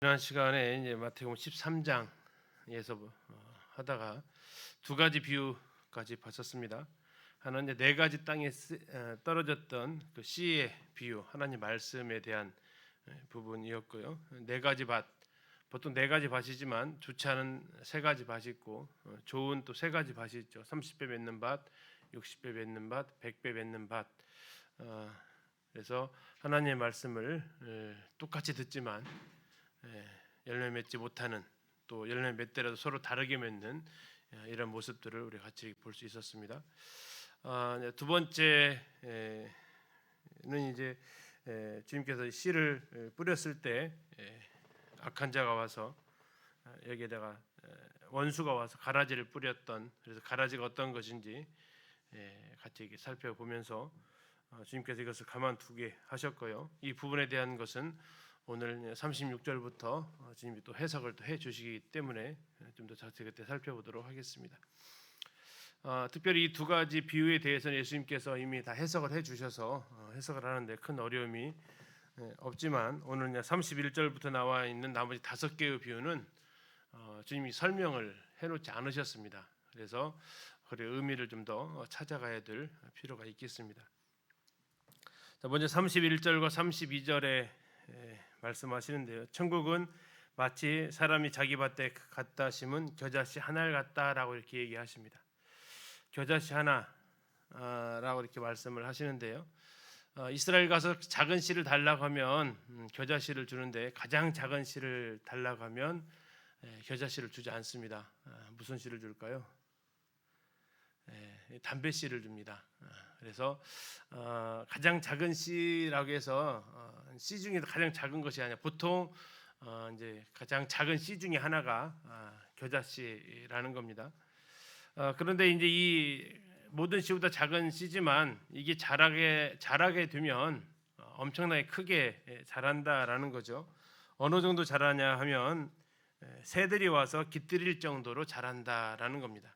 지난 시간에 이제 마태복음 13장에서 하다가 두 가지 비유까지 봤었습니다. 하나는 이제 네 가지 땅에 떨어졌던 그 씨의 비유, 하나님 말씀에 대한 부분이었고요. 네 가지 밭, 보통 네 가지 밭이지만 좋지 않은 세 가지 밭이 있고 좋은 또 세 가지 밭이 있죠. 30배 맺는 밭, 60배 맺는 밭, 100배 맺는 밭. 그래서 하나님의 말씀을 똑같이 듣지만 열매 맺지 못하는, 또 열매 맺더라도 서로 다르게 맺는 이런 모습들을 우리 같이 볼 수 있었습니다. 두 번째는 이제 주님께서 씨를 뿌렸을 때 악한 자가 와서 여기에다가 원수가 와서 가라지를 뿌렸던, 그래서 가라지가 어떤 것인지 같이 살펴보면서 주님께서 이것을 가만두게 하셨고요. 이 부분에 대한 것은 오늘 36절부터 주님이 또 해석을 또 해주시기 때문에 좀 더 자세히 그때 살펴보도록 하겠습니다. 특별히 이 두 가지 비유에 대해서는 예수님께서 이미 다 해석을 해주셔서 해석을 하는데 큰 어려움이 없지만 오늘 31절부터 나와 있는 나머지 5개의 비유는 주님이 설명을 해놓지 않으셨습니다. 그래서 그 의미를 좀 더 찾아가야 될 필요가 있겠습니다. 먼저 31절과 32절에 말씀하시는데요. 천국은 마치 사람이 자기 밭에 갖다 심은 겨자씨 하나를 같다라고 이렇게 얘기하십니다. 겨자씨 하나라고 이렇게 말씀을 하시는데요. 이스라엘 가서 작은 씨를 달라고 하면 겨자씨를 주는데 가장 작은 씨를 달라고 하면 겨자씨를 주지 않습니다. 무슨 씨를 줄까요? 담배 씨를 줍니다. 그래서 가장 작은 씨라고 해서 씨 중에 가장 작은 것이 아니라 보통 이제 가장 작은 씨 중에 하나가 겨자씨라는 겁니다. 그런데 이제 이 모든 씨보다 작은 씨지만 이게 자라게 되면 엄청나게 크게 자란다라는 거죠. 어느 정도 자라냐 하면 새들이 와서 깃들일 정도로 자란다라는 겁니다.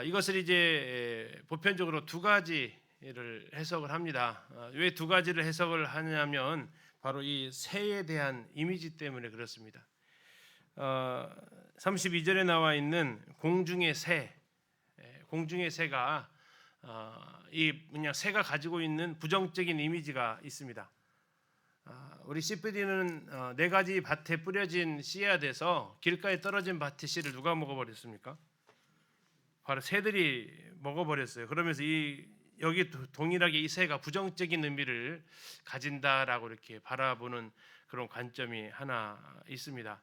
이것을 이제 보편적으로 두 가지를 해석을 합니다. 왜 두 가지를 해석을 하냐면 바로 이 새에 대한 이미지 때문에 그렇습니다. 32절에 나와 있는 공중의 새, 공중의 새가 이 그냥 새가 가지고 있는 부정적인 이미지가 있습니다. 우리 씨 뿌리는 네 가지 밭에 뿌려진 씨야 돼서 길가에 떨어진 밭의 씨를 누가 먹어버렸습니까? 바로 새들이 먹어버렸어요. 그러면서 여기 동일하게 이 새가 부정적인 의미를 가진다라고 이렇게 바라보는 그런 관점이 하나 있습니다.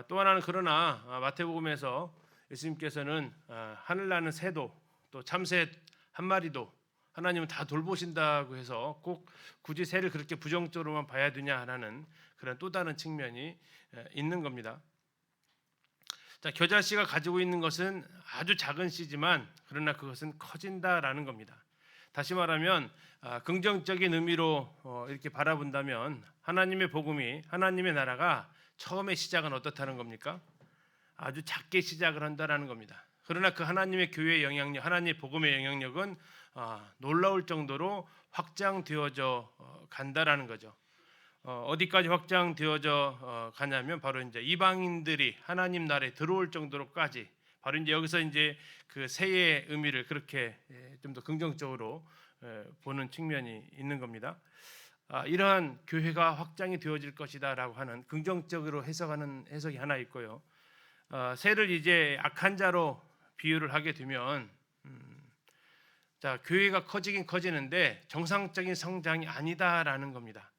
또 하나는 그러나 마태복음에서 예수님께서는 하늘나는 새도 또 참새 한 마리도 하나님은 다 돌보신다고 해서 꼭 굳이 새를 그렇게 부정적으로만 봐야 되냐 하는 그런 또 다른 측면이 있는 겁니다. 자, 겨자씨가 가지고 있는 것은 아주 작은 씨지만 그러나 그것은 커진다라는 겁니다. 다시 말하면 긍정적인 의미로 이렇게 바라본다면 하나님의 복음이, 하나님의 나라가 처음의 시작은 어떻다는 겁니까? 아주 작게 시작을 한다라는 겁니다. 그러나 그 하나님의 교회의 영향력, 하나님의 복음의 영향력은 놀라울 정도로 확장되어져 간다라는 거죠. 어디까지 확장되어져 가냐면 바로 이제 이방인들이 하나님 나라에 들어올 정도로까지, 바로 이제 여기서 이제 그 새의 의미를 그렇게 좀 더 긍정적으로 보는 측면이 있는 겁니다. 이러한 교회가 확장이 되어질 것이다라고 하는 긍정적으로 해석하는 해석이 하나 있고요. 새를 이제 악한 자로 비유를 하게 되면 자, 교회가 커지긴 커지는데 정상적인 성장이 아니다라는 겁니다.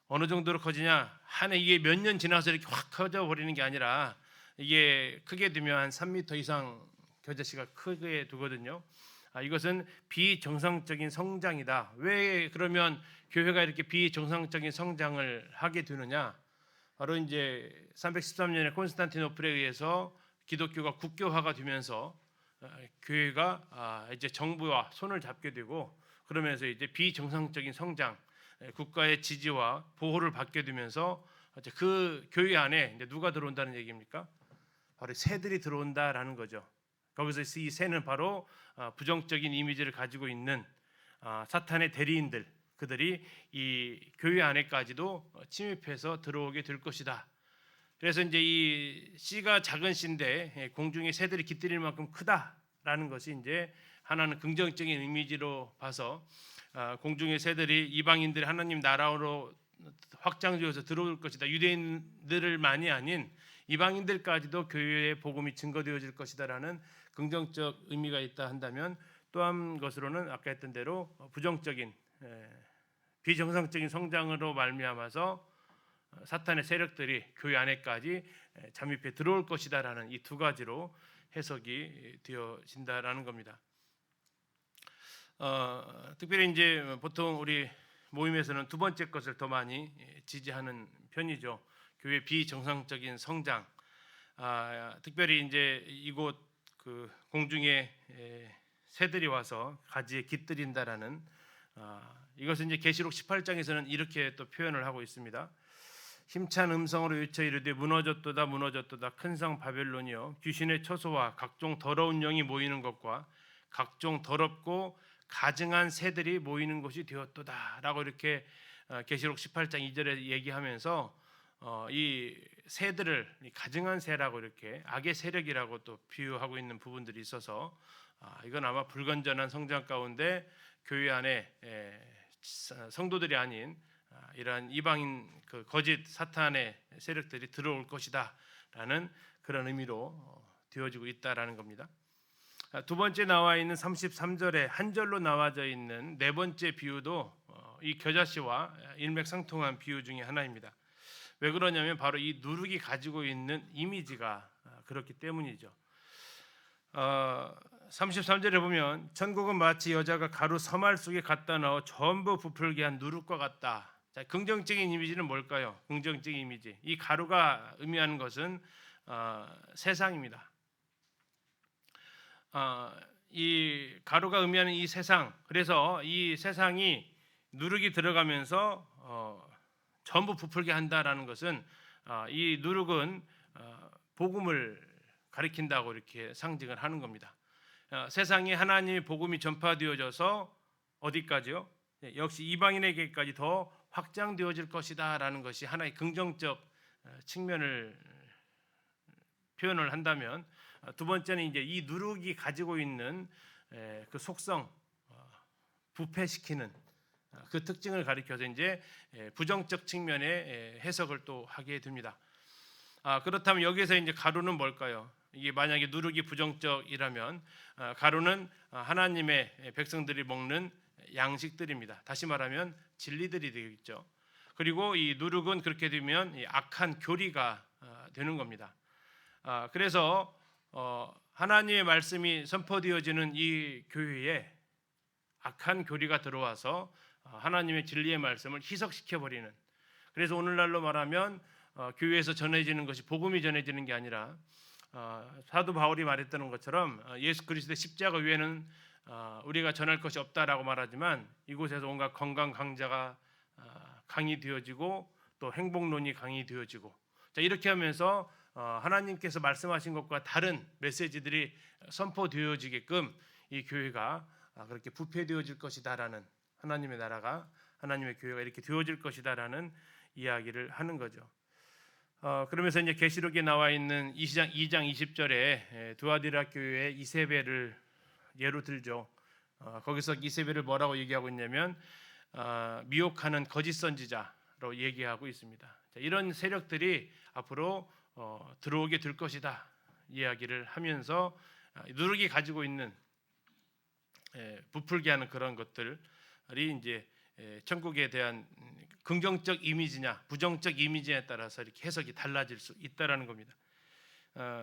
어느 정도로 커지냐? 한 해 이게 몇 년 지나서 이렇게 확 커져 버리는 게 아니라 이게 크게 되면 한 3m 이상 겨자씨가 크게 되거든요. 이것은 비정상적인 성장이다. 왜 그러면 교회가 이렇게 비정상적인 성장을 하게 되느냐? 바로 이제 313년에 콘스탄티노플에 의해서 기독교가 국교화가 되면서 교회가 이제 정부와 손을 잡게 되고, 그러면서 이제 비정상적인 성장, 국가의 지지와 보호를 받게 되면서 그 교회 안에 이제 누가 들어온다는 얘기입니까? 바로 새들이 들어온다라는 거죠. 거기서 이 새는 바로 부정적인 이미지를 가지고 있는 사탄의 대리인들, 그들이 이 교회 안에까지도 침입해서 들어오게 될 것이다. 그래서 이제 이 씨가 작은 씨인데 공중의 새들이 깃들일 만큼 크다라는 것이 이제 하나는 긍정적인 이미지로 봐서 공중의 새들이 이방인들이 하나님 나라로 확장되어서 들어올 것이다. 유대인들만이 아닌 이방인들까지도 교회의 복음이 증거되어질 것이다라는 긍정적 의미가 있다 한다면, 또 한 것으로는 아까 했던 대로 부정적인 비정상적인 성장으로 말미암아서 사탄의 세력들이 교회 안에까지 잠입해 들어올 것이다라는 이 두 가지로 해석이 되어진다라는 겁니다. 특별히 이제 보통 우리 모임에서는 두 번째 것을 더 많이 지지하는 편이죠. 교회 비정상적인 성장. 특별히 이제 이곳 그 공중에 새들이 와서 가지에 깃들인다라는 이것은 이제 계시록 18장에서는 이렇게 또 표현을 하고 있습니다. 힘찬 음성으로 외쳐 이르되 무너졌도다 무너졌도다 큰 성 바벨론이여 귀신의 처소와 각종 더러운 영이 모이는 것과 각종 더럽고 가증한 새들이 모이는 곳이 되었도다라고 이렇게 계시록 18장 2절에 얘기하면서 이 새들을 가증한 새라고 이렇게 악의 세력이라고 또 비유하고 있는 부분들이 있어서 이건 아마 불건전한 성장 가운데 교회 안에 성도들이 아닌 이러한 이방인 그 거짓 사탄의 세력들이 들어올 것이다라는 그런 의미로 되어지고 있다라는 겁니다. 두 번째 나와 있는 33절에 한 절로 나와져 있는 네 번째 비유도 이 겨자씨와 일맥상통한 비유 중에 하나입니다. 왜 그러냐면 바로 이 누룩이 가지고 있는 이미지가 그렇기 때문이죠. 33절에 보면 천국은 마치 여자가 가루 서말 속에 갖다 넣어 전부 부풀게 한 누룩과 같다. 자, 긍정적인 이미지는 뭘까요? 긍정적인 이미지. 이 가루가 의미하는 것은 세상입니다. 이 가루가 의미하는 이 세상, 그래서 이 세상이 누룩이 들어가면서 전부 부풀게 한다라는 것은 이 누룩은 복음을 가리킨다고 이렇게 상징을 하는 겁니다. 세상에 하나님의 복음이 전파되어져서 어디까지요? 역시 이방인에게까지 더 확장되어질 것이다라는 것이 하나의 긍정적 측면을 표현을 한다면, 두 번째는 이제 이 누룩이 가지고 있는 그 속성, 부패시키는 그 특징을 가리켜서 이제 부정적 측면의 해석을 또 하게 됩니다. 그렇다면 여기서 이제 가루는 뭘까요? 이게 만약에 누룩이 부정적이라면 가루는 하나님의 백성들이 먹는 양식들입니다. 다시 말하면 진리들이 되겠죠. 그리고 이 누룩은 그렇게 되면 악한 교리가 되는 겁니다. 그래서 하나님의 말씀이 선포되어지는 이 교회에 악한 교리가 들어와서 하나님의 진리의 말씀을 희석시켜 버리는, 그래서 오늘날로 말하면 교회에서 전해지는 것이 복음이 전해지는 게 아니라 사도 바울이 말했던 것처럼 예수 그리스도의 십자가 외에는 우리가 전할 것이 없다라고 말하지만 이곳에서 온갖 건강 강좌가 강의되어지고 또 행복론이 강의되어지고, 자, 이렇게 하면서 하나님께서 말씀하신 것과 다른 메시지들이 선포되어지게끔 이 교회가 그렇게 부패되어질 것이다라는, 하나님의 나라가, 하나님의 교회가 이렇게 되어질 것이다라는 이야기를 하는 거죠. 그러면서 이제 계시록에 나와 있는 2장 20절에 두아디라 교회의 이세벨을 예로 들죠. 거기서 이세벨을 뭐라고 얘기하고 있냐면 미혹하는 거짓 선지자로 얘기하고 있습니다. 자, 이런 세력들이 앞으로 들어오게 될 것이다 이야기를 하면서 누룩이 가지고 있는 부풀게 하는 그런 것들이 이제 천국에 대한 긍정적 이미지냐 부정적 이미지에 따라서 이렇게 해석이 달라질 수 있다라는 겁니다.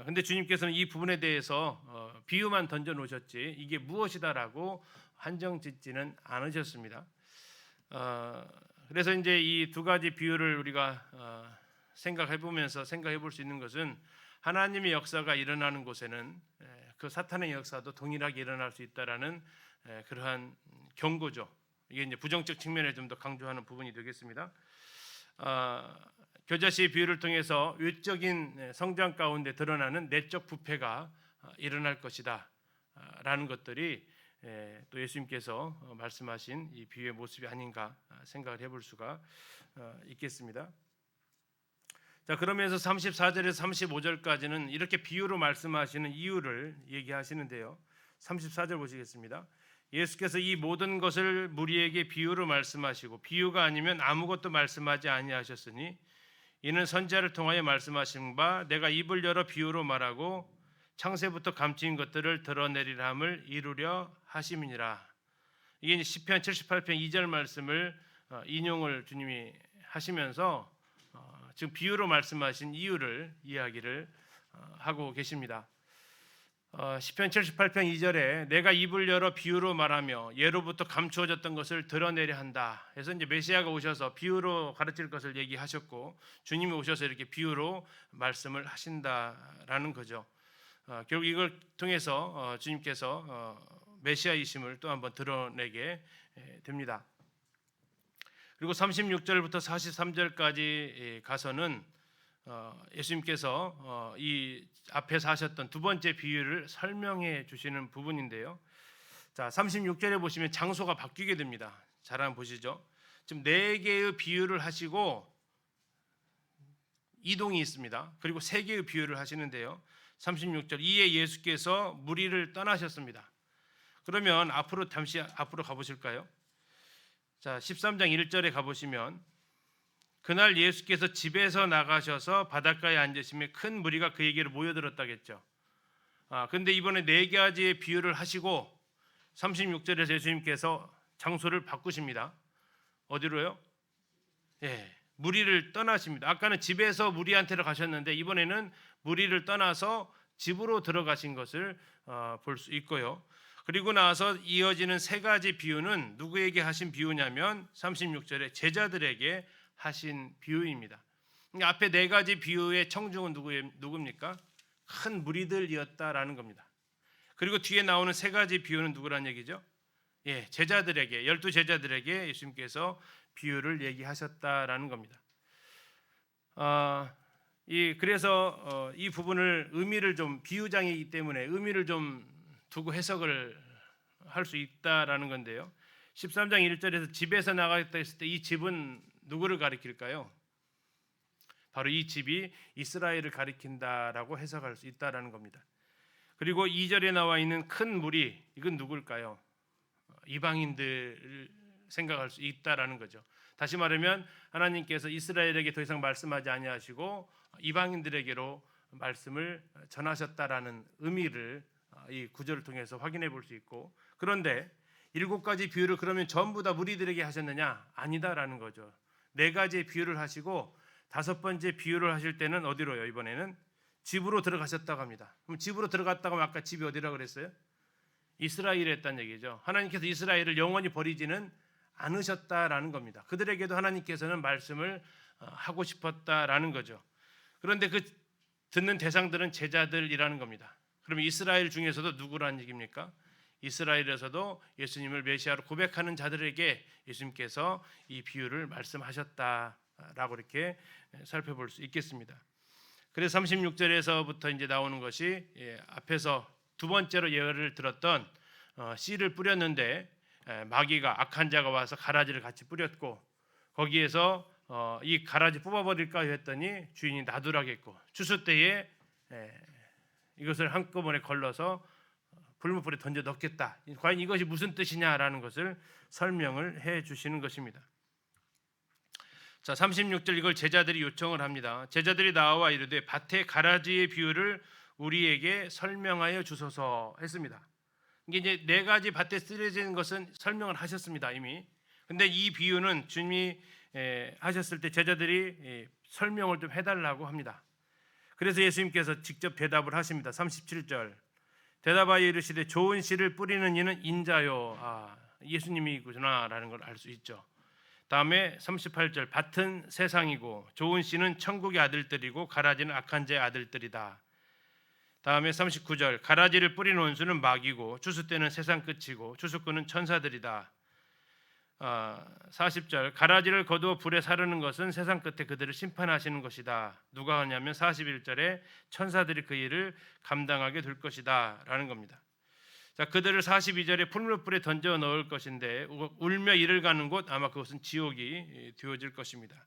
근데 주님께서는 이 부분에 대해서 비유만 던져 놓으셨지 이게 무엇이다라고 한정 짓지는 않으셨습니다. 그래서 이제 이 두 가지 비유를 우리가 생각해 보면서 생각해 볼 수 있는 것은, 하나님의 역사가 일어나는 곳에는 그 사탄의 역사도 동일하게 일어날 수 있다라는 그러한 경고죠. 이게 이제 부정적 측면에 좀 더 강조하는 부분이 되겠습니다. 겨자씨의 비유를 통해서 외적인 성장 가운데 드러나는 내적 부패가 일어날 것이다 라는 것들이 또 예수님께서 말씀하신 이 비유의 모습이 아닌가 생각을 해볼 수가 있겠습니다. 자, 그러면서 34절에서 35절까지는 이렇게 비유로 말씀하시는 이유를 얘기하시는데요. 34절 보시겠습니다. 예수께서 이 모든 것을 무리에게 비유로 말씀하시고 비유가 아니면 아무것도 말씀하지 아니하셨으니 이는 선지자를 통하여 말씀하신 바 내가 입을 열어 비유로 말하고 창세부터 감추인 것들을 드러내리라 함을 이루려 하심이니라. 이게 시편 78편 2절 말씀을 인용을 주님이 하시면서 지금 비유로 말씀하신 이유를 이야기를 하고 계십니다. 시편 78편 2절에 내가 입을 열어 비유로 말하며 예로부터 감추어졌던 것을 드러내려 한다. 그래서 이제 메시아가 오셔서 비유로 가르칠 것을 얘기하셨고 주님이 오셔서 이렇게 비유로 말씀을 하신다라는 거죠. 결국 이걸 통해서 주님께서 메시아이심을 또 한번 드러내게 됩니다. 그리고 36절부터 43절까지 가서는 예수님께서 이 앞에서 하셨던 두 번째 비유를 설명해 주시는 부분인데요. 자, 36절에 보시면 장소가 바뀌게 됩니다. 잘 한번 보시죠. 지금 네 개의 비유를 하시고 이동이 있습니다. 그리고 세 개의 비유를 하시는데요. 36절 이에 예수께서 무리를 떠나셨습니다. 그러면 잠시 앞으로 가보실까요? 자, 13장 1절에 가보시면 그날 예수께서 집에서 나가셔서 바닷가에 앉으시며 큰 무리가 그에게로 모여들었다겠죠. 근데 이번에 네 가지의 비유를 하시고 36절에서 예수님께서 장소를 바꾸십니다. 어디로요? 무리를 떠나십니다. 아까는 집에서 무리한테로 가셨는데 이번에는 무리를 떠나서 집으로 들어가신 것을 볼 수 있고요. 그리고 나서 이어지는 세 가지 비유는 누구에게 하신 비유냐면 36절에 제자들에게 하신 비유입니다. 그러니까 앞에 네 가지 비유의 청중은 누굽니까? 큰 무리들이었다라는 겁니다. 그리고 뒤에 나오는 세 가지 비유는 누구란 얘기죠? 제자들에게 12제자들에게 예수님께서 비유를 얘기하셨다라는 겁니다. 그래서 이 부분을 의미를 좀 비유장이기 때문에 의미를 좀 두고 해석을 할 수 있다라는 건데요. 13장 1절에서 집에서 나가겠다 했을 때 이 집은 누구를 가리킬까요? 바로 이 집이 이스라엘을 가리킨다라고 해석할 수 있다라는 겁니다. 그리고 2절에 나와 있는 큰 무리 이건 누굴까요? 이방인들을 생각할 수 있다라는 거죠. 다시 말하면 하나님께서 이스라엘에게 더 이상 말씀하지 아니하시고 이방인들에게로 말씀을 전하셨다라는 의미를 이 구절을 통해서 확인해 볼 수 있고, 그런데 7가지 비유를 그러면 전부 다 무리들에게 하셨느냐? 아니다라는 거죠. 4가지의 비유를 하시고 5번째 비유를 하실 때는 어디로요? 이번에는 집으로 들어가셨다고 합니다. 그럼 집으로 들어갔다고 하면 아까 집이 어디라고 그랬어요? 이스라엘에 했다는 얘기죠. 하나님께서 이스라엘을 영원히 버리지는 않으셨다라는 겁니다. 그들에게도 하나님께서는 말씀을 하고 싶었다라는 거죠. 그런데 그 듣는 대상들은 제자들이라는 겁니다. 그러면 이스라엘 중에서도 누구라는 얘기입니까? 이스라엘에서도 예수님을 메시아로 고백하는 자들에게 예수님께서 이 비유를 말씀하셨다라고 이렇게 살펴볼 수 있겠습니다. 그래서 36절에서부터 이제 나오는 것이 앞에서 두 번째로 예언을 들었던 씨를 뿌렸는데 마귀가 악한 자가 와서 가라지를 같이 뿌렸고 거기에서 이 가라지 뽑아버릴까 했더니 주인이 놔두라겠고 추수 때에 이것을 한꺼번에 걸러서 불못불에 던져 넣겠다. 과연 이것이 무슨 뜻이냐라는 것을 설명을 해 주시는 것입니다. 자, 36절 이걸 제자들이 요청을 합니다. 제자들이 나와 이르되 밭의 가라지의 비유를 우리에게 설명하여 주소서 했습니다. 이게 이제 4가지 밭에 쓰여진 것은 설명을 하셨습니다 이미. 근데 이 비유는 주님이 하셨을 때 제자들이 설명을 좀 해달라고 합니다. 그래서 예수님께서 직접 대답을 하십니다. 37절 대답하여 이르시되 좋은 씨를 뿌리는 이는 인자요. 예수님이구나라는 걸 알 수 있죠. 다음에 38절 밭은 세상이고 좋은 씨는 천국의 아들들이고 가라지는 악한 자의 아들들이다. 다음에 39절 가라지를 뿌리는 원수는 마귀고 추수 때는 세상 끝이고 추수꾼은 천사들이다. 40절 가라지를 거두어 불에 사르는 것은 세상 끝에 그들을 심판하시는 것이다. 누가 하냐면 41절에 천사들이 그 일을 감당하게 될 것이다 라는 겁니다. 자, 그들을 42절에 풀무불에 던져 넣을 것인데 울며 이를 가는 곳 아마 그것은 지옥이 되어질 것입니다.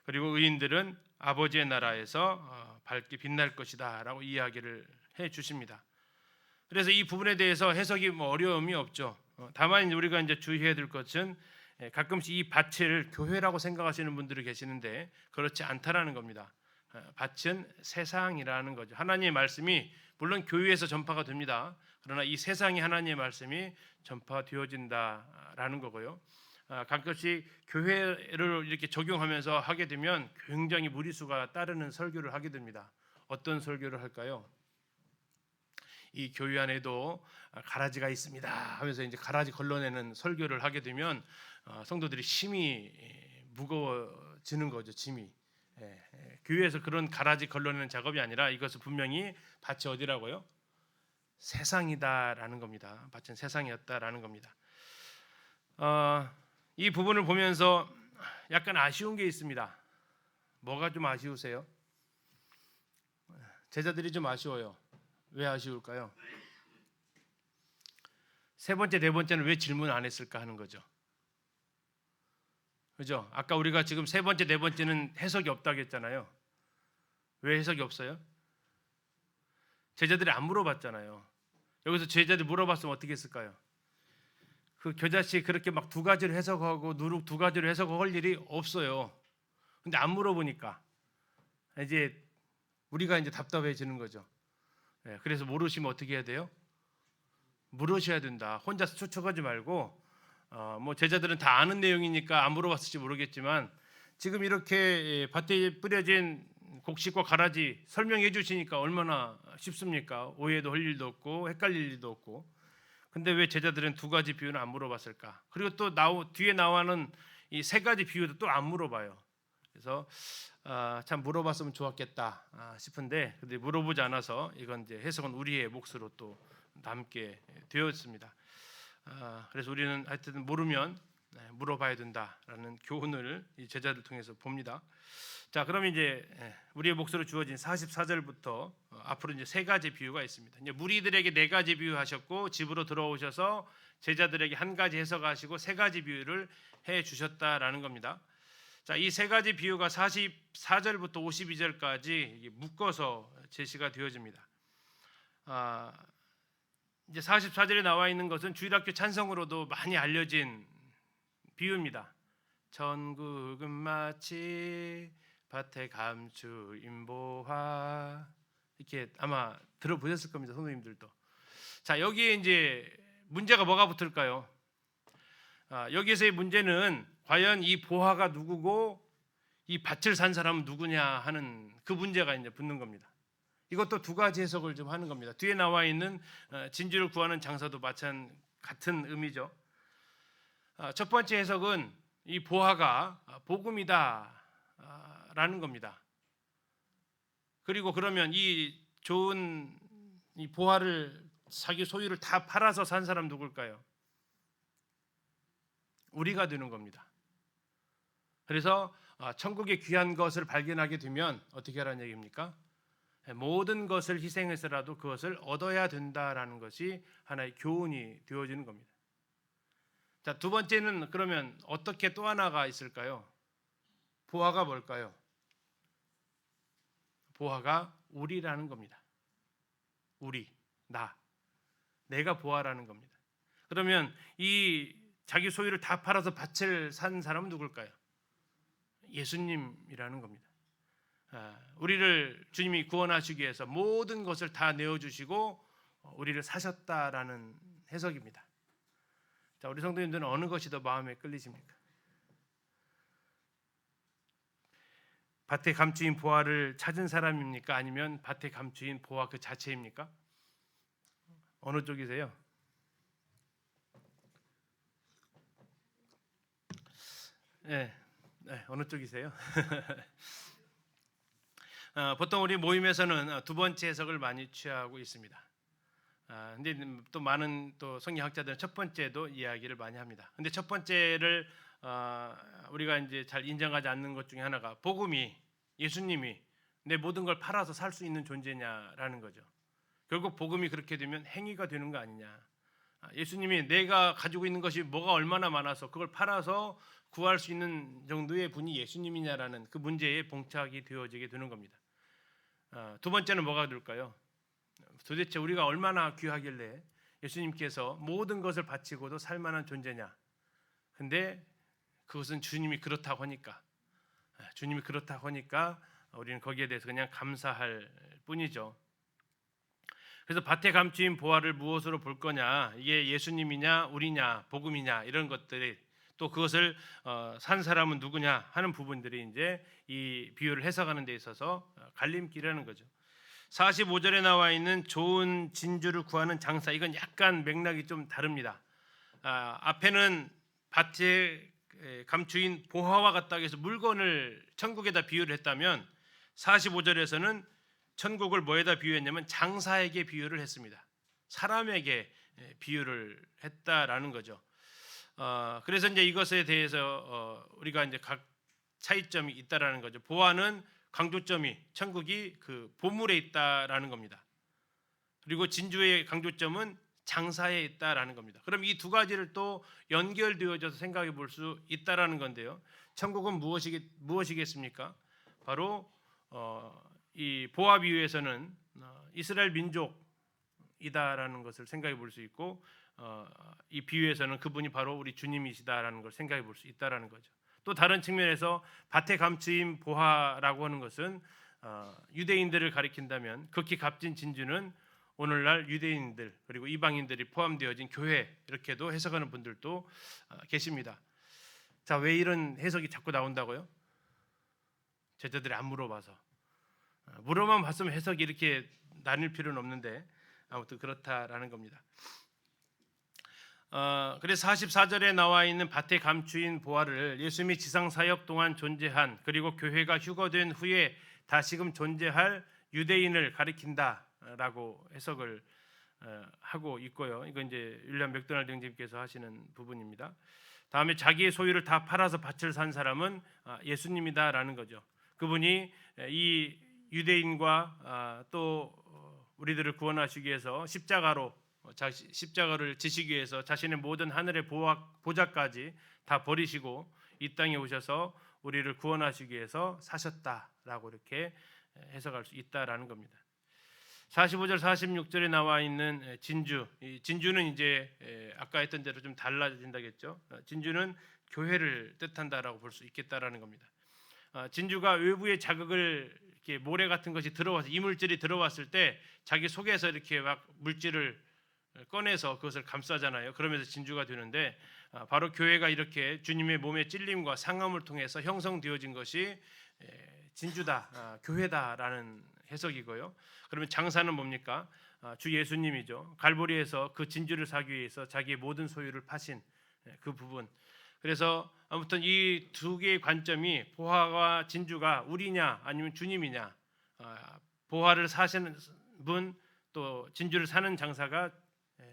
그리고 의인들은 아버지의 나라에서 밝게 빛날 것이다라고 이야기를 해 주십니다. 그래서 이 부분에 대해서 해석이 어려움이 없죠. 다만 우리가 이제 주의해야 될 것은 가끔씩 이 밭을 교회라고 생각하시는 분들이 계시는데 그렇지 않다라는 겁니다. 밭은 세상이라는 거죠. 하나님의 말씀이 물론 교회에서 전파가 됩니다. 그러나 이 세상에 하나님의 말씀이 전파되어진다라는 거고요. 가끔씩 교회를 이렇게 적용하면서 하게 되면 굉장히 무리수가 따르는 설교를 하게 됩니다. 어떤 설교를 할까요? 이 교회 안에도 가라지가 있습니다 하면서 이제 가라지 걸러내는 설교를 하게 되면 성도들이 심히 무거워지는 거죠. 짐이. 교회에서 그런 가라지 걸러내는 작업이 아니라 이것은 분명히 밭이 어디라고요? 세상이다라는 겁니다. 밭은 세상이었다라는 겁니다. 이 부분을 보면서 약간 아쉬운 게 있습니다. 뭐가 좀 아쉬우세요? 제자들이 좀 아쉬워요. 왜 아쉬울까요? 세 번째, 네 번째는 왜 질문 안 했을까 하는 거죠. 그죠? 아까 우리가 지금 세 번째, 네 번째는 해석이 없다고 했잖아요. 왜 해석이 없어요? 제자들이 안 물어봤잖아요. 여기서 제자들이 물어봤으면 어떻게 했을까요? 그 겨자씨 그렇게 막 두 가지를 해석하고 누룩 두 가지를 해석하고 할 일이 없어요. 근데 안 물어보니까 이제 우리가 이제 답답해지는 거죠. 그래서 모르시면 어떻게 해야 돼요? 물으셔야 된다. 혼자서 추측하지 말고 뭐 제자들은 다 아는 내용이니까 안 물어봤을지 모르겠지만 지금 이렇게 밭에 뿌려진 곡식과 가라지 설명해 주시니까 얼마나 쉽습니까? 오해도 할 일도 없고 헷갈릴 일도 없고. 근데 왜 제자들은 두 가지 비유는 안 물어봤을까? 그리고 또 뒤에 나오는 이 세 가지 비유도 또 안 물어봐요. 그래서 참 물어봤으면 좋았겠다 싶은데 근데 물어보지 않아서 이건 이제 해석은 우리의 몫으로 또 남게 되었습니다. 그래서 우리는 하여튼 모르면 물어봐야 된다라는 교훈을 이 제자들 통해서 봅니다. 자, 그럼 이제 우리의 몫으로 주어진 44절부터 앞으로 이제 세 가지 비유가 있습니다. 이제 무리들에게 네 가지 비유하셨고 집으로 들어오셔서 제자들에게 한 가지 해석하시고 세 가지 비유를 해 주셨다라는 겁니다. 자, 이 세 가지 비유가 44절부터 52절까지 묶어서 제시가 되어집니다. 이제 44절에 나와 있는 것은 주일학교 찬성으로도 많이 알려진 비유입니다. 천국은 마치 밭에 감추 인보화 이렇게 아마 들어보셨을 겁니다. 선생님들도. 자, 여기에 이제 문제가 뭐가 붙을까요? 여기에서의 문제는 과연 이 보화가 누구고 이 밭을 산 사람은 누구냐 하는 그 문제가 이제 붙는 겁니다. 이것도 두 가지 해석을 좀 하는 겁니다. 뒤에 나와 있는 진주를 구하는 장사도 같은 의미죠. 첫 번째 해석은 이 보화가 복음이다라는 겁니다. 그리고 그러면 이 좋은 이 보화를 자기 소유를 다 팔아서 산 사람 누굴까요? 우리가 되는 겁니다. 그래서 천국의 귀한 것을 발견하게 되면 어떻게 하라는 얘기입니까? 모든 것을 희생해서라도 그것을 얻어야 된다라는 것이 하나의 교훈이 되어지는 겁니다. 자, 두 번째는 그러면 어떻게 또 하나가 있을까요? 보화가 뭘까요? 보화가 우리라는 겁니다. 우리, 내가 보화라는 겁니다. 그러면 이 자기 소유를 다 팔아서 밭을 산 사람은 누굴까요? 예수님이라는 겁니다. 우리를 주님이 구원하시기 위해서 모든 것을 다 내어주시고 우리를 사셨다라는 해석입니다. 자, 우리 성도님들은 어느 것이 더 마음에 끌리십니까? 밭에 감추인 보화를 찾은 사람입니까? 아니면 밭에 감추인 보화 그 자체입니까? 어느 쪽이세요? 네, 어느 쪽이세요? 보통 우리 모임에서는 두 번째 해석을 많이 취하고 있습니다. 근데 또 많은 또 성경학자들은 첫 번째도 이야기를 많이 합니다. 근데 첫 번째를 우리가 이제 잘 인정하지 않는 것 중에 하나가 복음이 예수님이 내 모든 걸 팔아서 살 수 있는 존재냐라는 거죠. 결국 복음이 그렇게 되면 행위가 되는 거 아니냐. 예수님이 내가 가지고 있는 것이 뭐가 얼마나 많아서 그걸 팔아서 구할 수 있는 정도의 분이 예수님이냐라는 그 문제에 봉착이 되어지게 되는 겁니다. 두 번째는 뭐가 될까요? 도대체 우리가 얼마나 귀하길래 예수님께서 모든 것을 바치고도 살만한 존재냐. 근데 그것은 주님이 그렇다고 하니까 우리는 거기에 대해서 그냥 감사할 뿐이죠. 그래서 밭에 감추인 보화를 무엇으로 볼 거냐, 이게 예수님이냐 우리냐 복음이냐 이런 것들이, 또 그것을 산 사람은 누구냐 하는 부분들이 이제 이 비유를 해석하는 데 있어서 갈림길이라는 거죠. 45절에 나와 있는 좋은 진주를 구하는 장사, 이건 약간 맥락이 좀 다릅니다. 앞에는 밭에 감추인 보화와 같다 해서 물건을 천국에다 비유를 했다면 45절에서는 천국을 뭐에다 비유했냐면 장사에게 비유를 했습니다. 사람에게 비유를 했다라는 거죠. 그래서 이제 이것에 대해서 우리가 이제 각 차이점이 있다라는 거죠. 보화는 강조점이 천국이 그 보물에 있다라는 겁니다. 그리고 진주의 강조점은 장사에 있다라는 겁니다. 그럼 이 두 가지를 또 연결되어져서 생각해 볼 수 있다라는 건데요. 천국은 무엇이겠습니까? 바로 이 보화 비유에서는 이스라엘 민족이다라는 것을 생각해 볼 수 있고, 이 비유에서는 그분이 바로 우리 주님이시다라는 걸 생각해 볼 수 있다라는 거죠. 또 다른 측면에서 밭에 감추인 보화라고 하는 것은 유대인들을 가리킨다면 극히 값진 진주는 오늘날 유대인들 그리고 이방인들이 포함되어진 교회, 이렇게도 해석하는 분들도 계십니다. 자, 왜 이런 해석이 자꾸 나온다고요? 제자들이 안 물어봐서. 물어만 봤으면 해석이 이렇게 나뉠 필요는 없는데 아무튼 그렇다라는 겁니다. 그래서 44절에 나와 있는 밭에 감추인 보화를 예수님이 지상 사역 동안 존재한, 그리고 교회가 휴거된 후에 다시금 존재할 유대인을 가리킨다라고 해석을 하고 있고요. 이건 이제 윌리엄 맥도날드 형님께서 하시는 부분입니다. 다음에 자기의 소유를 다 팔아서 밭을 산 사람은 예수님이다라는 거죠. 그분이 이 유대인과 또 우리들을 구원하시기 위해서 십자가를 지시기 위해서 자신의 모든 하늘의 보좌까지 다 버리시고 이 땅에 오셔서 우리를 구원하시기 위해서 사셨다라고 이렇게 해석할 수 있다라는 겁니다. 45절 46절에 나와 있는 진주, 이 진주는 이제 아까 했던 대로 좀 달라진다겠죠. 진주는 교회를 뜻한다라고 볼 수 있겠다라는 겁니다. 진주가 외부의 자극을 이렇게 모래 같은 것이 들어와서, 이물질이 들어왔을 때 자기 속에서 이렇게 막 물질을 꺼내서 그것을 감싸잖아요. 그러면서 진주가 되는데, 바로 교회가 이렇게 주님의 몸의 찔림과 상함을 통해서 형성되어진 것이 진주다, 교회다라는 해석이고요. 그러면 장사는 뭡니까? 주 예수님이죠. 갈보리에서 그 진주를 사기 위해서 자기의 모든 소유를 파신 그 부분. 그래서 아무튼 이 두 개의 관점이, 보화와 진주가 우리냐 아니면 주님이냐, 보화를 사시는 분 또 진주를 사는 장사가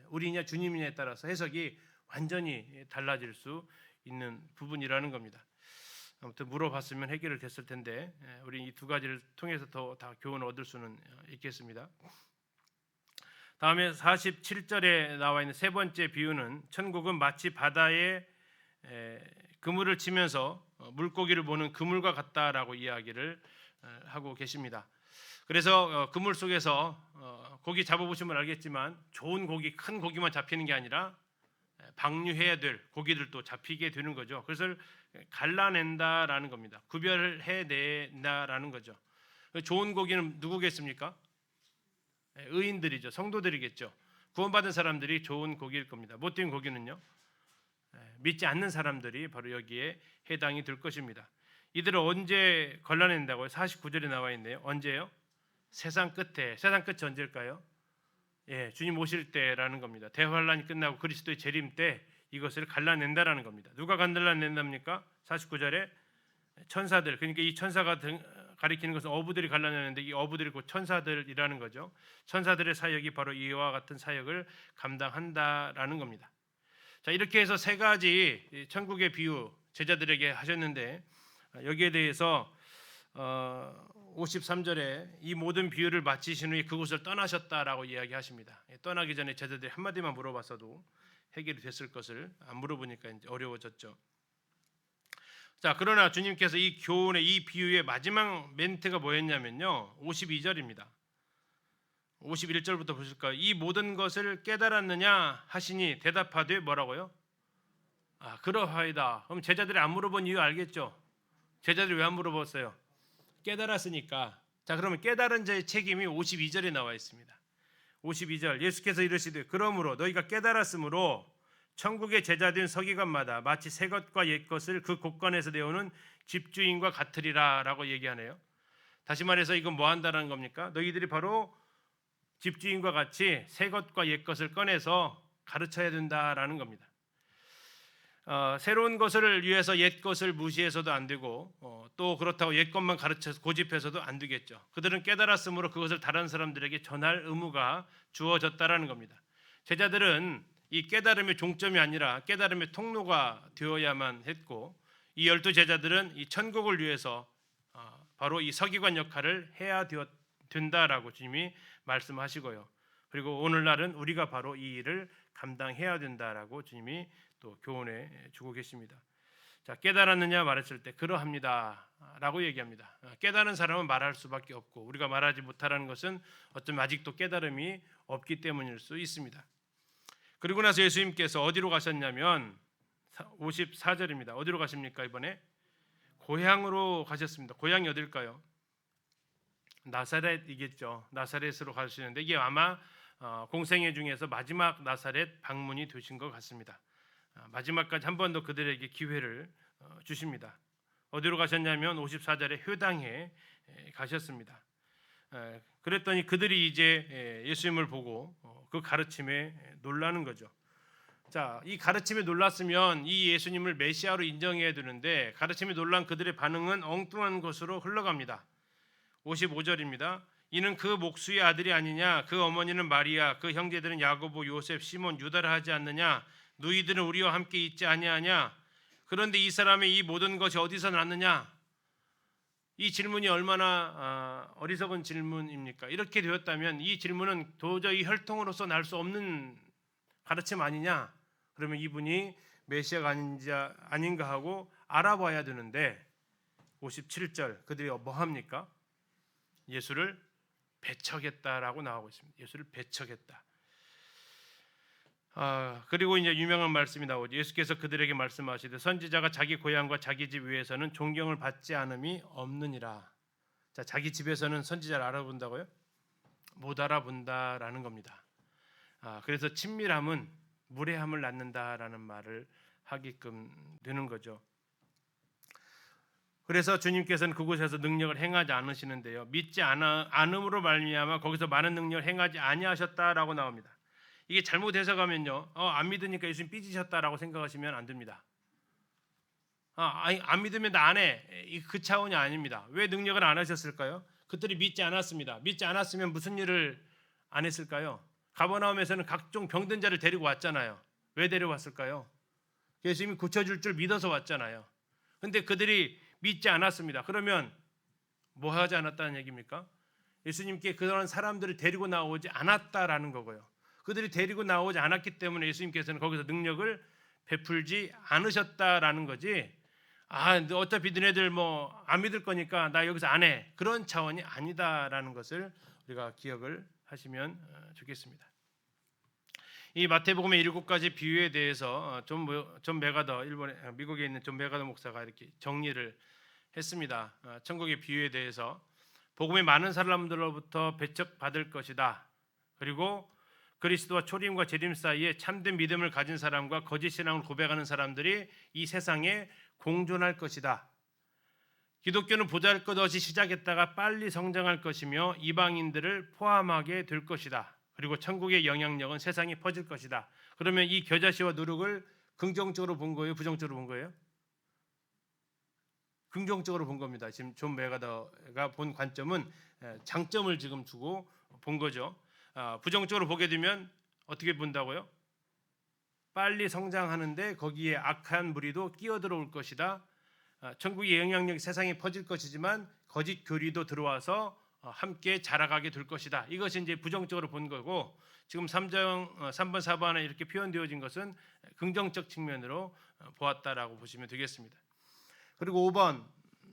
우리냐 주님이냐에 따라서 해석이 완전히 달라질 수 있는 부분이라는 겁니다. 아무튼 물어봤으면 해결을 됐을 텐데 우리 이 두 가지를 통해서 더 다 교훈을 얻을 수는 있겠습니다. 다음에 47절에 나와 있는 세 번째 비유는 천국은 마치 바다에 그물을 치면서 물고기를 보는 그물과 같다라고 이야기를 하고 계십니다. 그래서 그물 속에서 고기 잡아보시면 알겠지만 좋은 고기, 큰 고기만 잡히는 게 아니라 방류해야 될 고기들도 잡히게 되는 거죠. 그래서 갈라낸다라는 겁니다. 구별해낸다라는 거죠. 좋은 고기는 누구겠습니까? 의인들이죠. 성도들이겠죠. 구원받은 사람들이 좋은 고기일 겁니다. 못된 고기는요, 믿지 않는 사람들이 바로 여기에 해당이 될 것입니다. 이들을 언제 걸러낸다고요? 49절에 나와 있네요. 언제요? 세상 끝에. 세상 끝이 언제일까요? 주님 오실 때라는 겁니다. 대환란이 끝나고 그리스도의 재림 때 이것을 갈라낸다라는 겁니다. 누가 갈라낸답니까? 49절에 천사들, 그러니까 이 천사가 가리키는 것은 어부들이 갈라내는데, 이 어부들이 곧 천사들이라는 거죠. 천사들의 사역이 바로 이와 같은 사역을 감당한다라는 겁니다. 자, 이렇게 해서 세 가지 천국의 비유 제자들에게 하셨는데, 여기에 대해서 53절에 이 모든 비유를 마치신 후에 그곳을 떠나셨다라고 이야기하십니다. 떠나기 전에 제자들이 한마디만 물어봤어도 해결이 됐을 것을 안 물어보니까 이제 어려워졌죠. 자, 그러나 주님께서 이 교훈의 이 비유의 마지막 멘트가 뭐였냐면요, 52절입니다. 51절부터 보실까요? 이 모든 것을 깨달았느냐 하시니 대답하되 뭐라고요? 그러하이다. 그럼 제자들이 안 물어본 이유 알겠죠? 제자들이 왜 안 물어봤어요? 깨달았으니까. 자, 그러면 깨달은 자의 책임이 52절에 나와 있습니다. 52절 예수께서 이르시되 그러므로 너희가 깨달았으므로 천국의 제자된 서기관마다 마치 새 것과 옛 것을 그 곳간에서 내오는 집주인과 같으리라 라고 얘기하네요. 다시 말해서 이건 뭐 한다는 겁니까? 너희들이 바로 집주인과 같이 새 것과 옛 것을 꺼내서 가르쳐야 된다라는 겁니다. 새로운 것을 위해서 옛 것을 무시해서도 안 되고 또 그렇다고 옛 것만 가르쳐서 고집해서도 안 되겠죠. 그들은 깨달았으므로 그것을 다른 사람들에게 전할 의무가 주어졌다라는 겁니다. 제자들은 이 깨달음의 종점이 아니라 깨달음의 통로가 되어야만 했고, 이 12제자들은 이 천국을 위해서 바로 이 서기관 역할을 해야 된다라고 주님이 말씀하시고요. 그리고 오늘날은 우리가 바로 이 일을 감당해야 된다라고 주님이 또 교훈해 주고 계십니다. 자, 깨달았느냐 말했을 때 그러합니다라고 얘기합니다. 깨달은 사람은 말할 수밖에 없고 우리가 말하지 못하라는 것은 어쩌면 아직도 깨달음이 없기 때문일 수 있습니다. 그리고 나서 예수님께서 어디로 가셨냐면 54절입니다. 어디로 가십니까? 이번에 고향으로 가셨습니다. 고향이 어딜까요? 나사렛이겠죠. 나사렛으로 가시는데 이게 아마 공생애 중에서 마지막 나사렛 방문이 되신 것 같습니다. 마지막까지 한 번 더 그들에게 기회를 주십니다. 어디로 가셨냐면 54절에 효당에 가셨습니다. 그랬더니 그들이 이제 예수님을 보고 그 가르침에 놀라는 거죠. 자, 이 가르침에 놀랐으면 이 예수님을 메시아로 인정해야 되는데 가르침에 놀란 그들의 반응은 엉뚱한 것으로 흘러갑니다. 55절입니다. 이는 그 목수의 아들이 아니냐? 그 어머니는 마리아, 그 형제들은 야고보, 요셉, 시몬, 유다라 하지 않느냐? 너희들은 우리와 함께 있지 아니하냐? 그런데 이 사람의 이 모든 것이 어디서 났느냐? 이 질문이 얼마나 어리석은 질문입니까? 이렇게 되었다면 이 질문은 도저히 혈통으로서 날 수 없는 가르침 아니냐? 그러면 이분이 메시아가 아닌가 하고 알아봐야 되는데 57절 그들이 뭐 합니까? 예수를 배척했다라고 나오고 있습니다. 예수를 배척했다. 그리고 이제 유명한 말씀이 나오죠. 예수께서 그들에게 말씀하시되 선지자가 자기 고향과 자기 집 위에서는 존경을 받지 않음이 없느니라. 자, 자기 집에서는 선지자를 알아본다고요? 못 알아본다라는 겁니다. 그래서 친밀함은 무례함을 낳는다라는 말을 하게끔 되는 거죠. 그래서 주님께서는 그곳에서 능력을 행하지 않으시는데요. 믿지 않음으로 말미암아 거기서 많은 능력을 행하지 아니하셨다라고 나옵니다. 이게 잘못 해석하면요, 안 믿으니까 예수님 삐지셨다라고 생각하시면 안 됩니다. 안 믿으면 나 안 해. 그 차원이 아닙니다. 왜 능력을 안 하셨을까요? 그들이 믿지 않았습니다. 믿지 않았으면 무슨 일을 안 했을까요? 가버나움에서는 각종 병든 자를 데리고 왔잖아요. 왜 데려왔을까요? 예수님이 고쳐줄 줄 믿어서 왔잖아요. 근데 그들이 믿지 않았습니다. 그러면 뭐 하지 않았다는 얘기입니까? 예수님께 그런 사람들을 데리고 나오지 않았다라는 거고요. 그들이 데리고 나오지 않았기 때문에 예수님께서는 거기서 능력을 베풀지 않으셨다라는 거지. 어차피 너네들 뭐 안 믿을 거니까 나 여기서 안 해. 그런 차원이 아니다라는 것을 우리가 기억을 하시면 좋겠습니다. 이 마태복음의 7가지 비유에 대해서 존 메가더 미국에 있는 존 메가더 목사가 이렇게 정리를 했습니다. 천국의 비유에 대해서 복음의 많은 사람들로부터 배척받을 것이다. 그리고 그리스도와 초림과 재림 사이에 참된 믿음을 가진 사람과 거짓 신앙을 고백하는 사람들이 이 세상에 공존할 것이다. 기독교는 보잘것없이 시작했다가 빨리 성장할 것이며 이방인들을 포함하게 될 것이다. 그리고 천국의 영향력은 세상에 퍼질 것이다. 그러면 이 겨자씨와 누룩을 긍정적으로 본 거예요? 부정적으로 본 거예요? 긍정적으로 본 겁니다. 지금 존 메가더가 본 관점은 장점을 지금 두고 본 거죠. 부정적으로 보게 되면 어떻게 본다고요? 빨리 성장하는데 거기에 악한 무리도 끼어들어올 것이다. 천국의 영향력이 세상에 퍼질 것이지만 거짓 교리도 들어와서 함께 자라가게 될 것이다. 이것이 이제 부정적으로 본 거고, 지금 3번, 4번에 이렇게 표현되어진 것은 긍정적 측면으로 보았다라고 보시면 되겠습니다. 그리고 5번,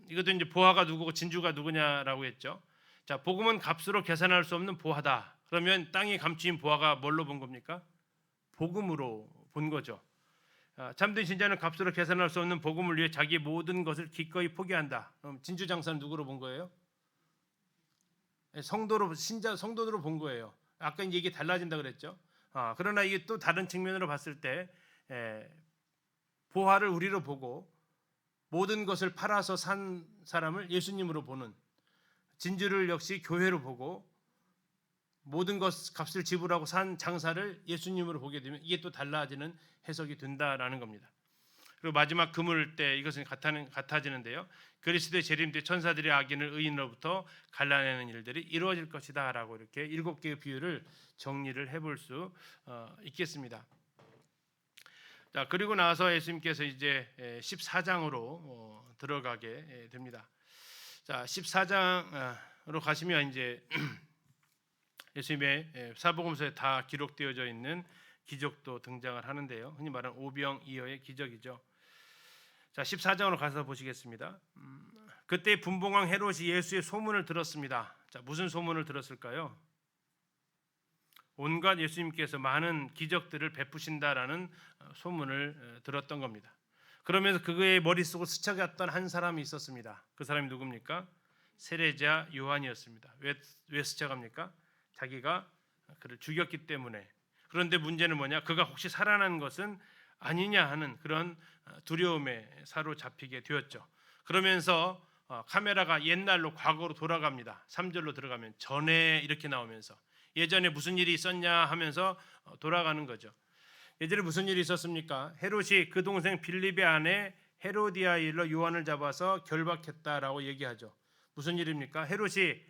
이것도 이제 보화가 누구고 진주가 누구냐라고 했죠. 자, 복음은 값으로 계산할 수 없는 보화다. 그러면 땅에 감추인 보화가 뭘로 본 겁니까? 복음으로 본 거죠. 참된 신자는 값으로 계산할 수 없는 복음을 위해 자기의 모든 것을 기꺼이 포기한다. 그럼 진주 장사는 누구로 본 거예요? 성도로, 신자 성도로 본 거예요. 아까 이제 이게 달라진다 그랬죠. 그러나 이게 또 다른 측면으로 봤을 때 보화를 우리로 보고 모든 것을 팔아서 산 사람을 예수님으로 보는, 진주를 역시 교회로 보고 모든 것 값을 지불하고 산 장사를 예수님으로 보게 되면 이게 또 달라지는 해석이 된다라는 겁니다. 그리고 마지막 그물 때 이것은 같아지는데요. 그리스도의 재림 때 천사들의 악인을 의인으로부터 갈라내는 일들이 이루어질 것이다라고 이렇게 7개의 비유를 정리를 해볼 수 있겠습니다. 자, 그리고 나서 예수님께서 이제 14장으로 들어가게 됩니다. 자, 14장으로 가시면 이제 예수님의 사복음서에 다 기록되어져 있는 기적도 등장을 하는데요. 흔히 말하는 오병이어의 기적이죠. 자, 14장으로 가서 보시겠습니다. 그때 분봉왕 헤롯이 예수의 소문을 들었습니다. 자, 무슨 소문을 들었을까요? 온갖 예수님께서 많은 기적들을 베푸신다라는 소문을 들었던 겁니다. 그러면서 그의 머릿속을 스쳐갔던 한 사람이 있었습니다. 그 사람이 누굽니까? 세례자 요한이었습니다. 왜 스쳐갑니까? 자기가 그를 죽였기 때문에. 그런데 문제는 뭐냐? 그가 혹시 살아난 것은 아니냐 하는 그런 두려움에 사로잡히게 되었죠. 그러면서 카메라가 옛날로 과거로 돌아갑니다. 3절로 들어가면 전에 이렇게 나오면서 예전에 무슨 일이 있었냐 하면서 돌아가는 거죠. 예전에 무슨 일이 있었습니까? 헤롯이 그 동생 빌립의 아내 헤로디아 일로 요한을 잡아서 결박했다라고 얘기하죠. 무슨 일입니까? 헤롯이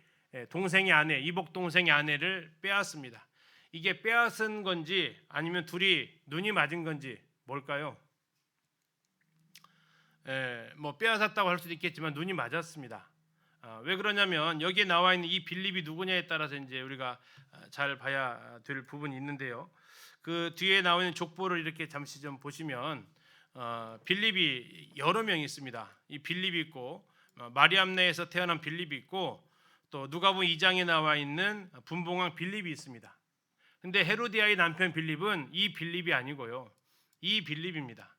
동생의 아내, 이복 동생의 아내를 빼앗습니다. 이게 빼앗은 건지 아니면 둘이 눈이 맞은 건지 뭘까요? 뭐 빼앗았다고 할 수도 있겠지만 눈이 맞았습니다. 왜 그러냐면 여기에 나와 있는 이 빌립이 누구냐에 따라서 이제 우리가 잘 봐야 될 부분이 있는데요. 그 뒤에 나오는 족보를 이렇게 잠시 좀 보시면 빌립이 여러 명이 있습니다. 이 빌립이 있고 마리암네에서 태어난 빌립이 있고 또 누가복음 2장에 나와 있는 분봉왕 빌립이 있습니다. 근데 헤로디아의 남편 빌립은 이 빌립이 아니고요. 이 빌립입니다.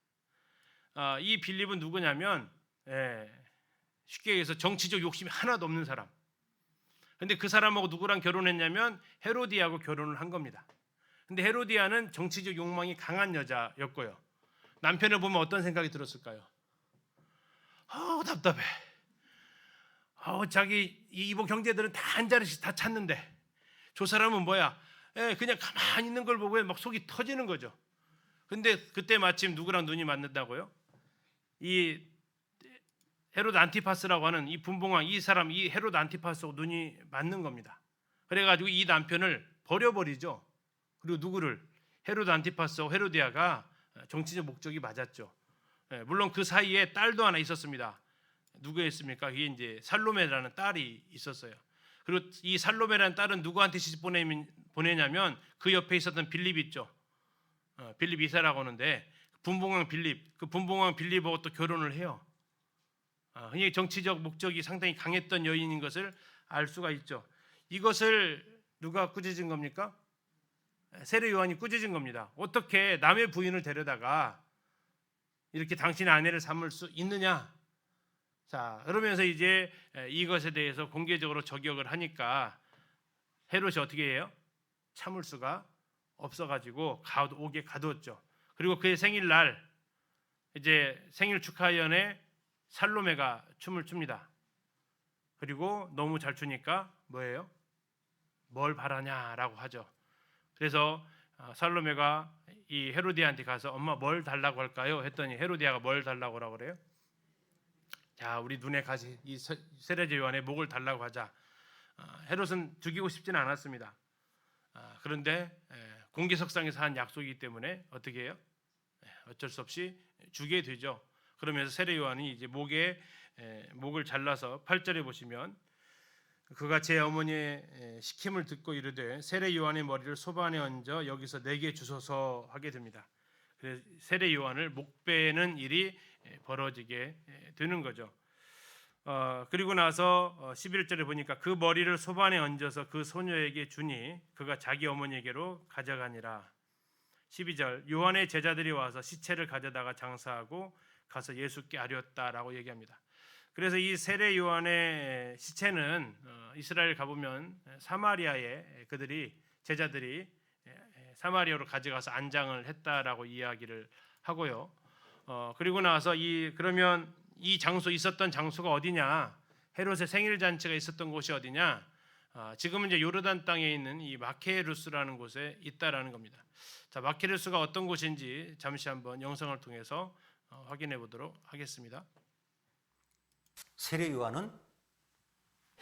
이 빌립은 누구냐면 쉽게 얘기해서 정치적 욕심이 하나도 없는 사람. 근데 그 사람하고 누구랑 결혼했냐면 헤로디아하고 결혼을 한 겁니다. 근데 헤로디아는 정치적 욕망이 강한 여자였고요. 남편을 보면 어떤 생각이 들었을까요? 답답해. 자기 이복 형제들은 다 한 자리씩 다 찾는데 저 사람은 뭐야? 그냥 가만히 있는 걸 보고 막 속이 터지는 거죠. 근데 그때 마침 누구랑 눈이 맞는다고요? 이 헤롯 안티파스라고 하는 이 분봉왕, 이 사람, 이 헤롯 안티파스하고 눈이 맞는 겁니다. 그래가지고 이 남편을 버려버리죠. 그리고 누구를? 헤롯 안티파스하고 헤로디아가 정치적 목적이 맞았죠. 물론 그 사이에 딸도 하나 있었습니다. 누구였습니까? 그게 이제 살로메라는 딸이 있었어요. 그리고 이 살로메라는 딸은 누구한테 시집 보내냐면 그 옆에 있었던 빌립 있죠. 빌립 이사라고 하는데 분봉왕 빌립, 그 분봉왕 빌립하고 또 결혼을 해요. 흔히 정치적 목적이 상당히 강했던 여인인 것을 알 수가 있죠. 이것을 누가 꾸짖은 겁니까? 세례 요한이 꾸짖은 겁니다. 어떻게 남의 부인을 데려다가 이렇게 당신의 아내를 삼을 수 있느냐? 자, 그러면서 이제 이것에 대해서 공개적으로 저격을 하니까 헤롯이 어떻게 해요? 참을 수가 없어가지고 옥에 가두었죠. 그리고 그의 생일날 이제 생일 축하연에 살로메가 춤을 춥니다. 그리고 너무 잘 추니까 뭐예요? 뭘 바라냐라고 하죠. 그래서 살로메가 이 헤로디아한테 가서 엄마 뭘 달라고 할까요? 했더니 헤로디아가 뭘 달라고 하라고 그래요? 자, 우리 눈에 가시 이 세례자 요한의 목을 달라고 하자. 헤롯은 죽이고 싶지는 않았습니다. 그런데 공개석상에서 한 약속이기 때문에 어떻게 해요? 어쩔 수 없이 주게 되죠. 그러면서 세례 요한이 이제 목을 잘라서 8절에 보시면 그가 제 어머니의 시킴을 듣고 이르되 세례 요한의 머리를 소반에 얹어 여기서 내게 주소서 하게 됩니다. 그래서 세례 요한을 목 베는 일이 벌어지게 되는 거죠. 그리고 나서 11절에 보니까 그 머리를 소반에 얹어서 그 소녀에게 주니 그가 자기 어머니에게로 가져가니라. 12절 요한의 제자들이 와서 시체를 가져다가 장사하고 가서 예수께 아뢰었다라고 얘기합니다. 그래서 이 세례 요한의 시체는 이스라엘 가보면 사마리아에 제자들이 사마리아로 가져가서 안장을 했다라고 이야기를 하고요. 그리고 나서 그러면 이 있었던 장소가 어디냐? 헤롯의 생일 잔치가 있었던 곳이 어디냐? 지금은 이제 요르단 땅에 있는 이 마케루스라는 곳에 있다라는 겁니다. 자, 마케루스가 어떤 곳인지 잠시 한번 영상을 통해서 확인해 보도록 하겠습니다. 세례 요한은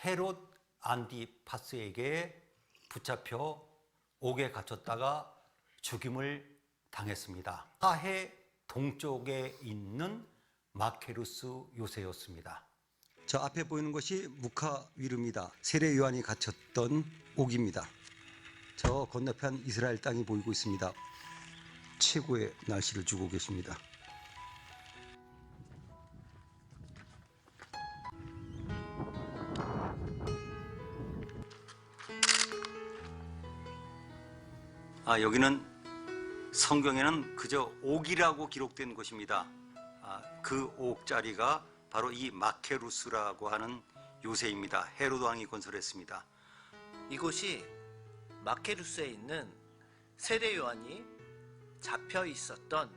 헤롯 안티파스에게 붙잡혀 옥에 갇혔다가 죽임을 당했습니다. 사해 동쪽에 있는 마케루스 요새였습니다. 저 앞에 보이는 것이 무카위르입니다. 세례 요한이 갇혔던 옥입니다. 저 건너편 이스라엘 땅이 보이고 있습니다. 최고의 날씨를 주고 계십니다. 여기는 성경에는 그저 옥이라고 기록된 곳입니다. 그 옥자리가 바로 이 마케루스라고 하는 요새입니다. 헤롯 왕이 건설했습니다. 이곳이 마케루스에 있는 세례 요한이 잡혀 있었던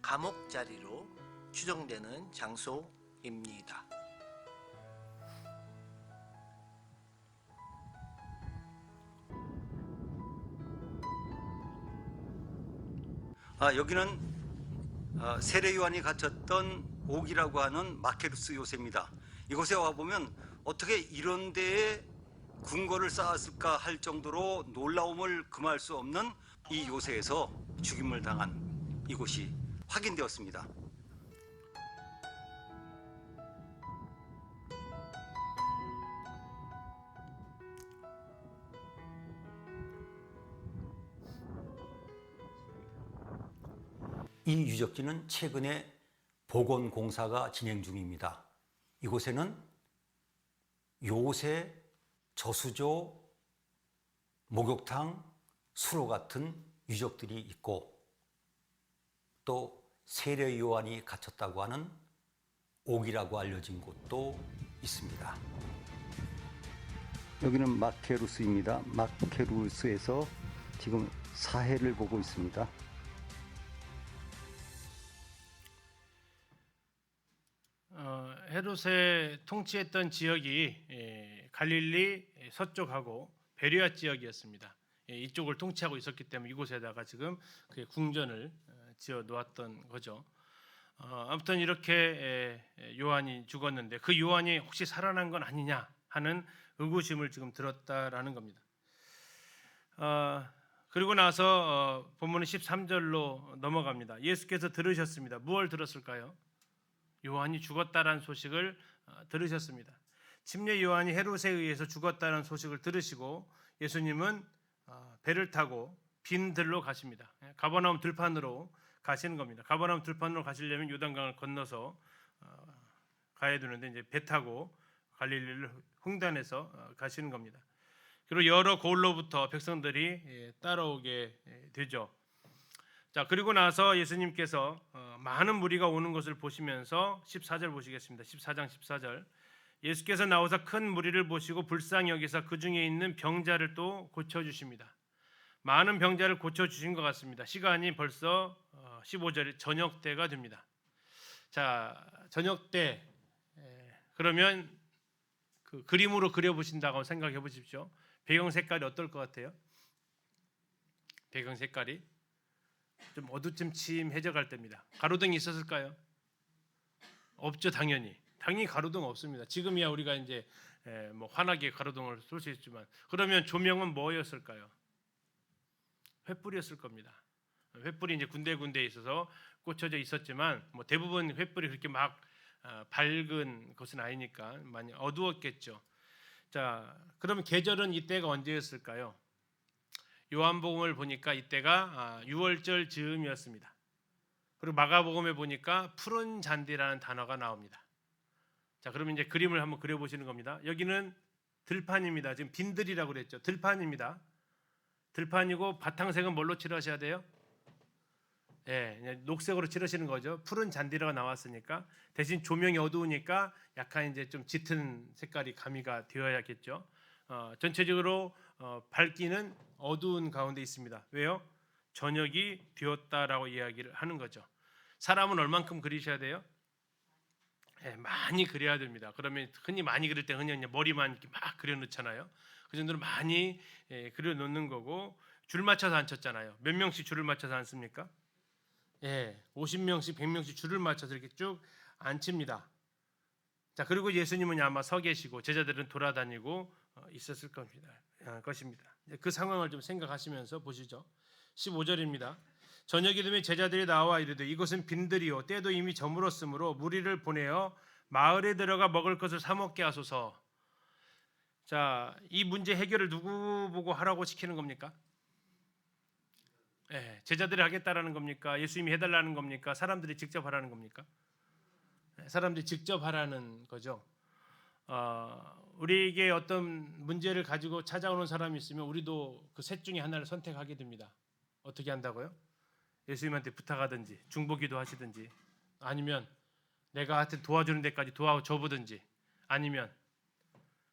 감옥 자리로 추정되는 장소입니다. 여기는 세례 요한이 갇혔던 옥이라고 하는 마케루스 요새입니다. 이곳에 와보면 어떻게 이런 데에 궁궐을 쌓았을까 할 정도로 놀라움을 금할 수 없는 이 요새에서 죽임을 당한 이곳이 확인되었습니다. 이 유적지는 최근에 복원 공사가 진행 중입니다. 이곳에는 요새, 저수조, 목욕탕, 수로 같은 유적들이 있고 또 세례 요한이 갇혔다고 하는 옥이라고 알려진 곳도 있습니다. 여기는 마케루스입니다. 마케루스에서 지금 사해를 보고 있습니다. 헤롯의 통치했던 지역이 갈릴리 서쪽하고 베레아 지역이었습니다. 이쪽을 통치하고 있었기 때문에 이곳에다가 지금 그 궁전을 지어 놓았던 거죠. 아무튼 이렇게 요한이 죽었는데 그 요한이 혹시 살아난 건 아니냐 하는 의구심을 지금 들었다라는 겁니다. 그리고 나서 본문은 13절로 넘어갑니다. 예수께서 들으셨습니다. 무엇을 들었을까요? 요한이 죽었다라는 소식을 들으셨습니다. 침례 요한이 헤롯에 의해서 죽었다는 소식을 들으시고 예수님은 배를 타고 빈 들로 가십니다. 가버나움 들판으로 가시는 겁니다. 가버나움 들판으로 가시려면 요단강을 건너서 가야 되는데 이제 배 타고 갈릴리를 횡단해서 가시는 겁니다. 그리고 여러 고을로부터 백성들이 따라오게 되죠. 자, 그리고 나서 예수님께서 많은 무리가 오는 것을 보시면서 14절 보시겠습니다. 14장 14절. 예수께서 나오사 큰 무리를 보시고 불쌍히 여기사 그 중에 있는 병자를 또 고쳐주십니다. 많은 병자를 고쳐주신 것 같습니다. 시간이 벌써 15절 저녁 때가 됩니다. 자, 저녁 때 그러면 그 그림으로 그려보신다고 생각해 보십시오. 배경 색깔이 어떨 것 같아요? 배경 색깔이 좀 어두침침해져 갈 때입니다. 가로등이 있었을까요? 없죠, 당연히 가로등 없습니다. 지금이야 우리가 이제 뭐 환하게 가로등을 쏠 수 있지만 그러면 조명은 뭐였을까요? 횃불이었을 겁니다. 횃불이 이제 군데군데 있어서 꽂혀져 있었지만 뭐 대부분 횃불이 그렇게 막 밝은 것은 아니니까 많이 어두웠겠죠. 자, 그러면 계절은 이때가 언제였을까요? 요한복음을 보니까 이때가 6월절 즈음이었습니다. 그리고 마가복음에 보니까 푸른 잔디라는 단어가 나옵니다. 자, 그러면 이제 그림을 한번 그려보시는 겁니다. 여기는 들판입니다. 지금 빈들이라고 그랬죠. 들판입니다. 들판이고 바탕색은 뭘로 칠하셔야 돼요? 예, 녹색으로 칠하시는 거죠. 푸른 잔디라고 나왔으니까 대신 조명이 어두우니까 약간 이제 좀 짙은 색깔이 가미가 되어야겠죠. 전체적으로 밝기는 어두운 가운데 있습니다. 왜요? 저녁이 되었다라고 이야기를 하는 거죠. 사람은 얼만큼 그리셔야 돼요? 예, 많이 그려야 됩니다. 그러면 흔히 많이 그릴 때 그냥 머리만 이렇게 막 그려 놓잖아요. 그 정도로 많이 그려 놓는 거고 줄 맞춰서 앉혔잖아요. 몇 명씩 줄을 맞춰서 앉습니까? 예, 50명씩 100명씩 줄을 맞춰서 이렇게 쭉 앉힙니다. 자, 그리고 예수님은 아마 서 계시고 제자들은 돌아다니고 있었을 것입니다. 그 상황을 좀 생각하시면서 보시죠. 15절입니다. 저녁이 되면 제자들이 나와 이르되 이곳은 빈들이요 때도 이미 저물었으므로 무리를 보내어 마을에 들어가 먹을 것을 사 먹게 하소서. 자, 이 문제 해결을 누구 보고 하라고 시키는 겁니까? 예, 제자들이 하겠다라는 겁니까? 예수님이 해달라는 겁니까? 사람들이 직접 하라는 겁니까? 사람들이 직접 하라는 거죠. 우리에게 어떤 문제를 가지고 찾아오는 사람이 있으면 우리도 그 셋 중에 하나를 선택하게 됩니다. 어떻게 한다고요? 예수님한테 부탁하든지 중보기도 하시든지 아니면 내가 하여튼 도와주는 데까지 도와줘 보든지 아니면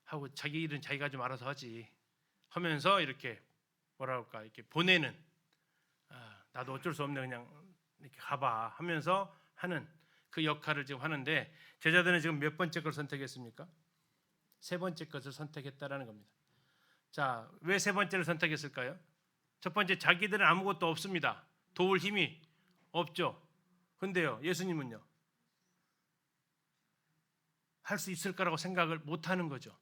하고 자기 일은 자기가 좀 알아서 하지 하면서 이렇게 뭐라 할까 이렇게 보내는 나도 어쩔 수 없네 그냥 이렇게 가봐 하면서 하는 그 역할을 지금 하는데 제자들은 지금 몇 번째 걸 선택했습니까? 세 번째 것을 선택했다라는 겁니다. 자, 왜 세 번째를 선택했을까요? 첫 번째 자기들은 아무것도 없습니다. 도울 힘이 없죠. 근데요 예수님은요 할 수 있을 거라고 생각을 못하는 거죠.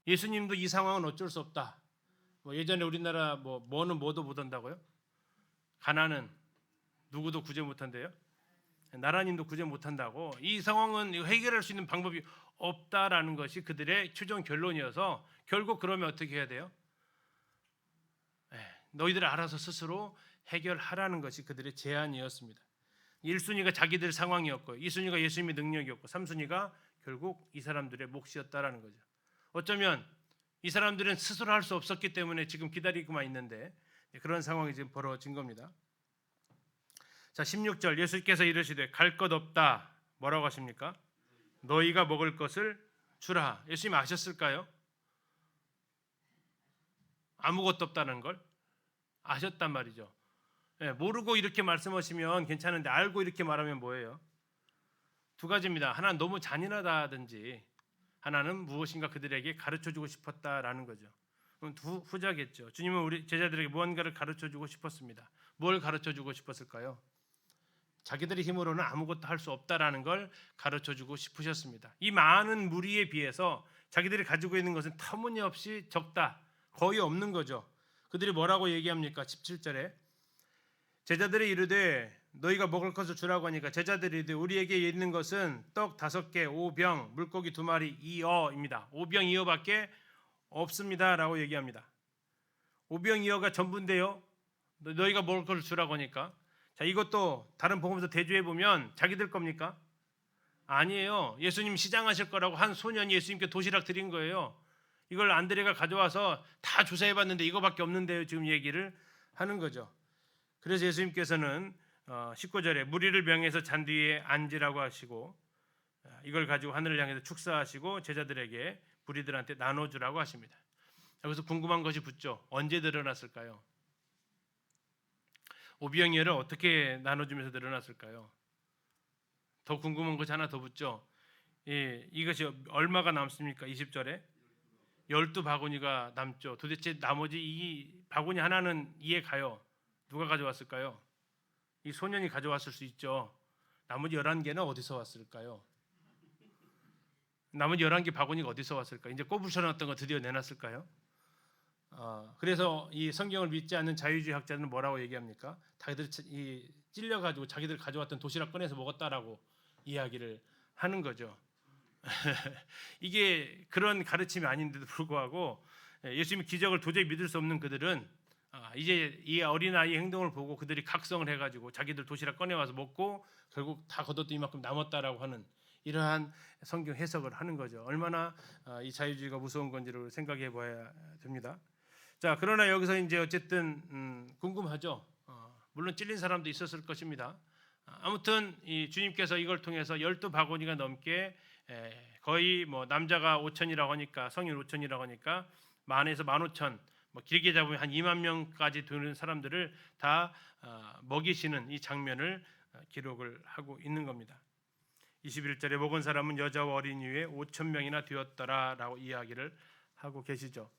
예수님도 이 상황은 어쩔 수 없다. 뭐 예전에 우리나라 뭐는 뭐도 못한다고요? 가난은 누구도 구제 못한대요. 나라님도 구제 못한다고. 이 상황은 해결할 수 있는 방법이 없다라는 것이 그들의 최종 결론이어서 결국 그러면 어떻게 해야 돼요? 너희들 알아서 스스로 해결하라는 것이 그들의 제안이었습니다. 1순위가 자기들 상황이었고 2순위가 예수님의 능력이었고 3순위가 결국 이 사람들의 몫이었다라는 거죠. 어쩌면 이 사람들은 스스로 할 수 없었기 때문에 지금 기다리고만 있는데 그런 상황이 지금 벌어진 겁니다. 자, 16절 예수께서 이르시되 갈 것 없다. 뭐라고 하십니까? 너희가 먹을 것을 주라. 예수님 아셨을까요? 아무것도 없다는 걸 아셨단 말이죠. 모르고 이렇게 말씀하시면 괜찮은데 알고 이렇게 말하면 뭐예요? 두 가지입니다. 하나는 너무 잔인하다든지 하나는 무엇인가 그들에게 가르쳐주고 싶었다라는 거죠. 그럼 후자겠죠. 주님은 우리 제자들에게 무언가를 가르쳐주고 싶었습니다. 뭘 가르쳐주고 싶었을까요? 자기들의 힘으로는 아무것도 할 수 없다라는 걸 가르쳐주고 싶으셨습니다. 이 많은 무리에 비해서 자기들이 가지고 있는 것은 터무니없이 적다. 거의 없는 거죠. 그들이 뭐라고 얘기합니까? 17절에 제자들이 이르되 너희가 먹을 것을 주라고 하니까 제자들이 이르되 우리에게 있는 것은 떡 5개, 5병, 물고기 2마리, 2어입니다. 5병 2어밖에 없습니다라고 얘기합니다. 5병 2어가 전부인데요. 너희가 먹을 것을 주라고 하니까 자, 이것도 다른 복음서 대조해 보면 자기들 겁니까? 아니에요. 예수님 시장하실 거라고 한 소년이 예수님께 도시락 드린 거예요. 이걸 안드레가 가져와서 다 조사해 봤는데 이거밖에 없는데요. 지금 얘기를 하는 거죠. 그래서 예수님께서는 19절에 무리를 명해서 잔디 위에 앉으라고 하시고 이걸 가지고 하늘을 향해서 축사하시고 제자들에게 무리들한테 나눠주라고 하십니다. 여기서 궁금한 것이 붙죠. 언제 늘어났을까요? 오병이어를 어떻게 나눠주면서 늘어났을까요? 더 궁금한 것이 하나 더 붙죠. 이것이 얼마가 남습니까? 20절에 12바구니가 남죠. 도대체 나머지 이 바구니 하나는 이해 가요. 누가 가져왔을까요? 이 소년이 가져왔을 수 있죠. 나머지 11개는 어디서 왔을까요? 나머지 11개 바구니가 어디서 왔을까요? 이제 꼬부셔놨던 거 드디어 내놨을까요? 그래서 이 성경을 믿지 않는 자유주의 학자들은 뭐라고 얘기합니까? 자기들 찔려가지고 자기들 가져왔던 도시락 꺼내서 먹었다라고 이야기를 하는 거죠. 이게 그런 가르침이 아닌데도 불구하고 예수님의 기적을 도저히 믿을 수 없는 그들은 이제 이 어린아이의 행동을 보고 그들이 각성을 해가지고 자기들 도시락 꺼내와서 먹고 결국 다 걷어도 이만큼 남았다라고 하는 이러한 성경 해석을 하는 거죠. 얼마나 이 자유주의가 무서운 건지를 생각해 봐야 됩니다. 자, 그러나 여기서 이제 어쨌든 궁금하죠. 물론 찔린 사람도 있었을 것입니다. 아무튼 이 주님께서 이걸 통해서 12바구니가 넘게 거의 뭐 남자가 5천이라고 하니까 성인 5천이라고 하니까 만에서 15,000, 뭐 길게 잡으면 한 2만 명까지 되는 사람들을 다 먹이시는 이 장면을 기록을 하고 있는 겁니다. 21절에 먹은 사람은 여자와 어린이 외에 5,000명이나 되었더라라고 이야기를 하고 계시죠.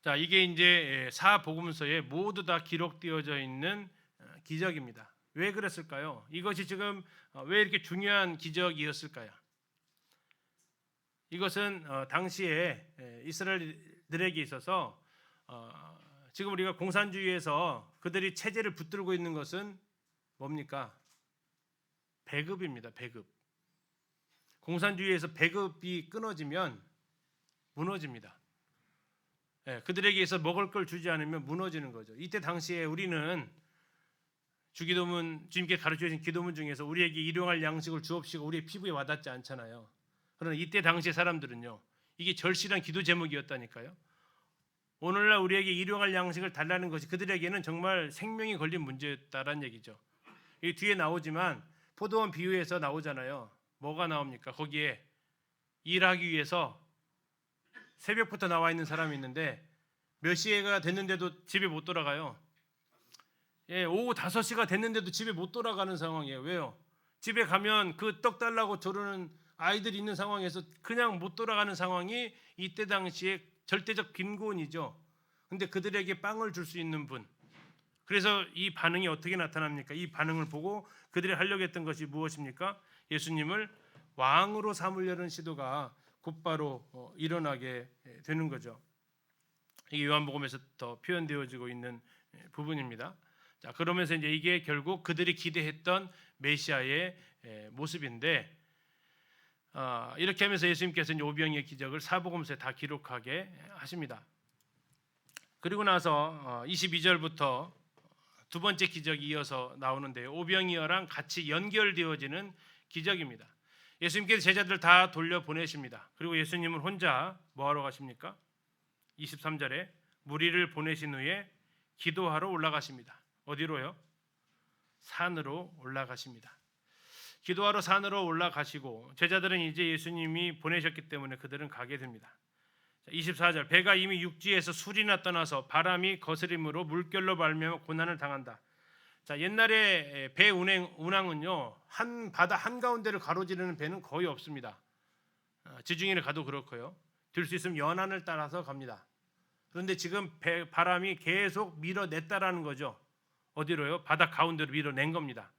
자, 이게 이제 사복음서에 모두 다 기록되어져 있는 기적입니다. 왜 그랬을까요? 이것이 지금 왜 이렇게 중요한 기적이었을까요? 이것은 당시에 이스라엘들에게 있어서 지금 우리가 공산주의에서 그들이 체제를 붙들고 있는 것은 뭡니까? 배급입니다. 배급. 공산주의에서 배급이 끊어지면 무너집니다. 그들에게서 먹을 걸 주지 않으면 무너지는 거죠. 이때 당시에 우리는 주님께 가르쳐 주신 기도문 중에서 우리에게 일용할 양식을 주옵시고 우리의 피부에 와닿지 않잖아요. 그러나 이때 당시의 사람들은요, 이게 절실한 기도 제목이었다니까요. 오늘날 우리에게 일용할 양식을 달라는 것이 그들에게는 정말 생명이 걸린 문제였다라는 얘기죠. 이 뒤에 나오지만 포도원 비유에서 나오잖아요. 뭐가 나옵니까? 거기에 일하기 위해서 새벽부터 나와 있는 사람이 있는데 몇 시가 됐는데도 집에 못 돌아가요. 오후 5시가 됐는데도 집에 못 돌아가는 상황이에요. 왜요? 집에 가면 그 떡 달라고 저러는 아이들이 있는 상황에서 그냥 못 돌아가는 상황이 이때 당시에 절대적 빈곤이죠. 근데 그들에게 빵을 줄 수 있는 분. 그래서 이 반응이 어떻게 나타납니까? 이 반응을 보고 그들이 하려고 했던 것이 무엇입니까? 예수님을 왕으로 삼으려는 시도가 곧바로 일어나게 되는 거죠. 이게 요한복음에서 더 표현되어지고 있는 부분입니다. 자, 그러면서 이제 이게 결국 그들이 기대했던 메시아의 모습인데 이렇게 하면서 예수님께서 오병이의 기적을 사복음서에 다 기록하게 하십니다. 그리고 나서 22절부터 두 번째 기적이 이어서 나오는데요. 오병이어랑 같이 연결되어지는 기적입니다. 예수님께서 제자들 다 돌려보내십니다. 그리고 예수님은 혼자 뭐하러 가십니까? 23절에 무리를 보내신 후에 기도하러 올라가십니다. 어디로요? 산으로 올라가십니다. 기도하러 산으로 올라가시고 제자들은 이제 예수님이 보내셨기 때문에 그들은 가게 됩니다. 24절 배가 이미 육지에서 술이나 떠나서 바람이 거스림으로 물결로 발며 고난을 당한다. 자, 옛날에 배 운항은요 한 바다 한가운데를 가로지르는 배는 거의 없습니다. 지중해를 가도 그렇고요. 들 수 있으면 연안을 따라서 갑니다. 그런데 지금 바람이 계속 밀어냈다라는 거죠. 어디로요? 바다 가운데로 밀어낸 겁니다.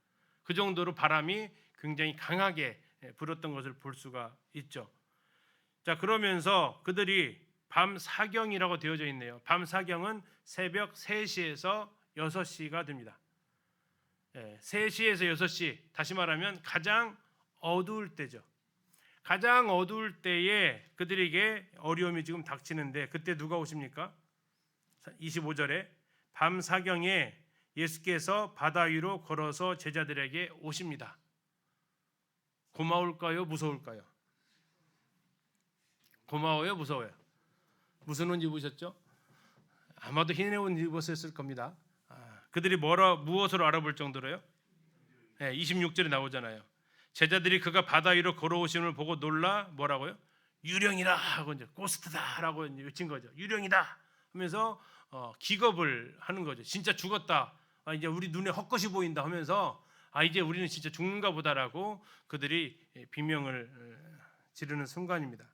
그 정도로 바람이 굉장히 강하게 불었던 것을 볼 수가 있죠. 자, 그러면서 그들이 밤 사경이라고 되어져 있네요. 밤 사경은 새벽 3시에서 6시가 됩니다. 3시에서 6시, 다시 말하면 가장 어두울 때죠. 가장 어두울 때에 그들에게 어려움이 지금 닥치는데 그때 누가 오십니까? 25절에 밤 사경에 예수께서 바다 위로 걸어서 제자들에게 오십니다. 고마울까요? 무서울까요? 고마워요? 무서워요? 무슨 옷 입으셨죠? 아마도 흰 옷 입었을 겁니다. 그들이 무엇으로 알아볼 정도로요? 26절에 나오잖아요. 제자들이 그가 바다 위로 걸어오심을 보고 놀라 뭐라고요? 유령이다 하고 이제 고스트다라고 이제 외친 거죠. 유령이다 하면서 기겁을 하는 거죠. 진짜 죽었다. 이제 우리 눈에 헛것이 보인다 하면서 이제 우리는 진짜 죽는가 보다라고 그들이 비명을 지르는 순간입니다.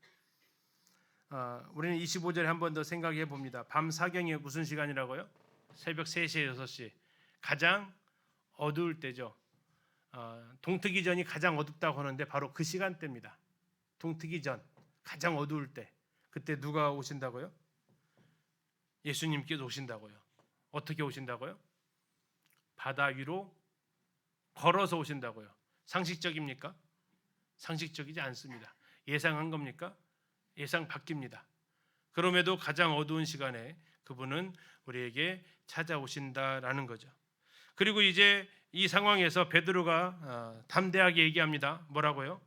우리는 25절에 한 번 더 생각해 봅니다. 밤 사경이 무슨 시간이라고요? 새벽 3시에 6시 가장 어두울 때죠. 동트기 전이 가장 어둡다고 하는데 바로 그 시간대입니다. 동트기 전 가장 어두울 때 그때 누가 오신다고요? 예수님께서 오신다고요. 어떻게 오신다고요? 바다 위로 걸어서 오신다고요. 상식적입니까? 상식적이지 않습니다. 예상한 겁니까? 예상 밖입니다. 그럼에도 가장 어두운 시간에 그분은 우리에게 찾아오신다라는 거죠. 그리고 이제 이 상황에서 베드로가 담대하게 얘기합니다. 뭐라고요?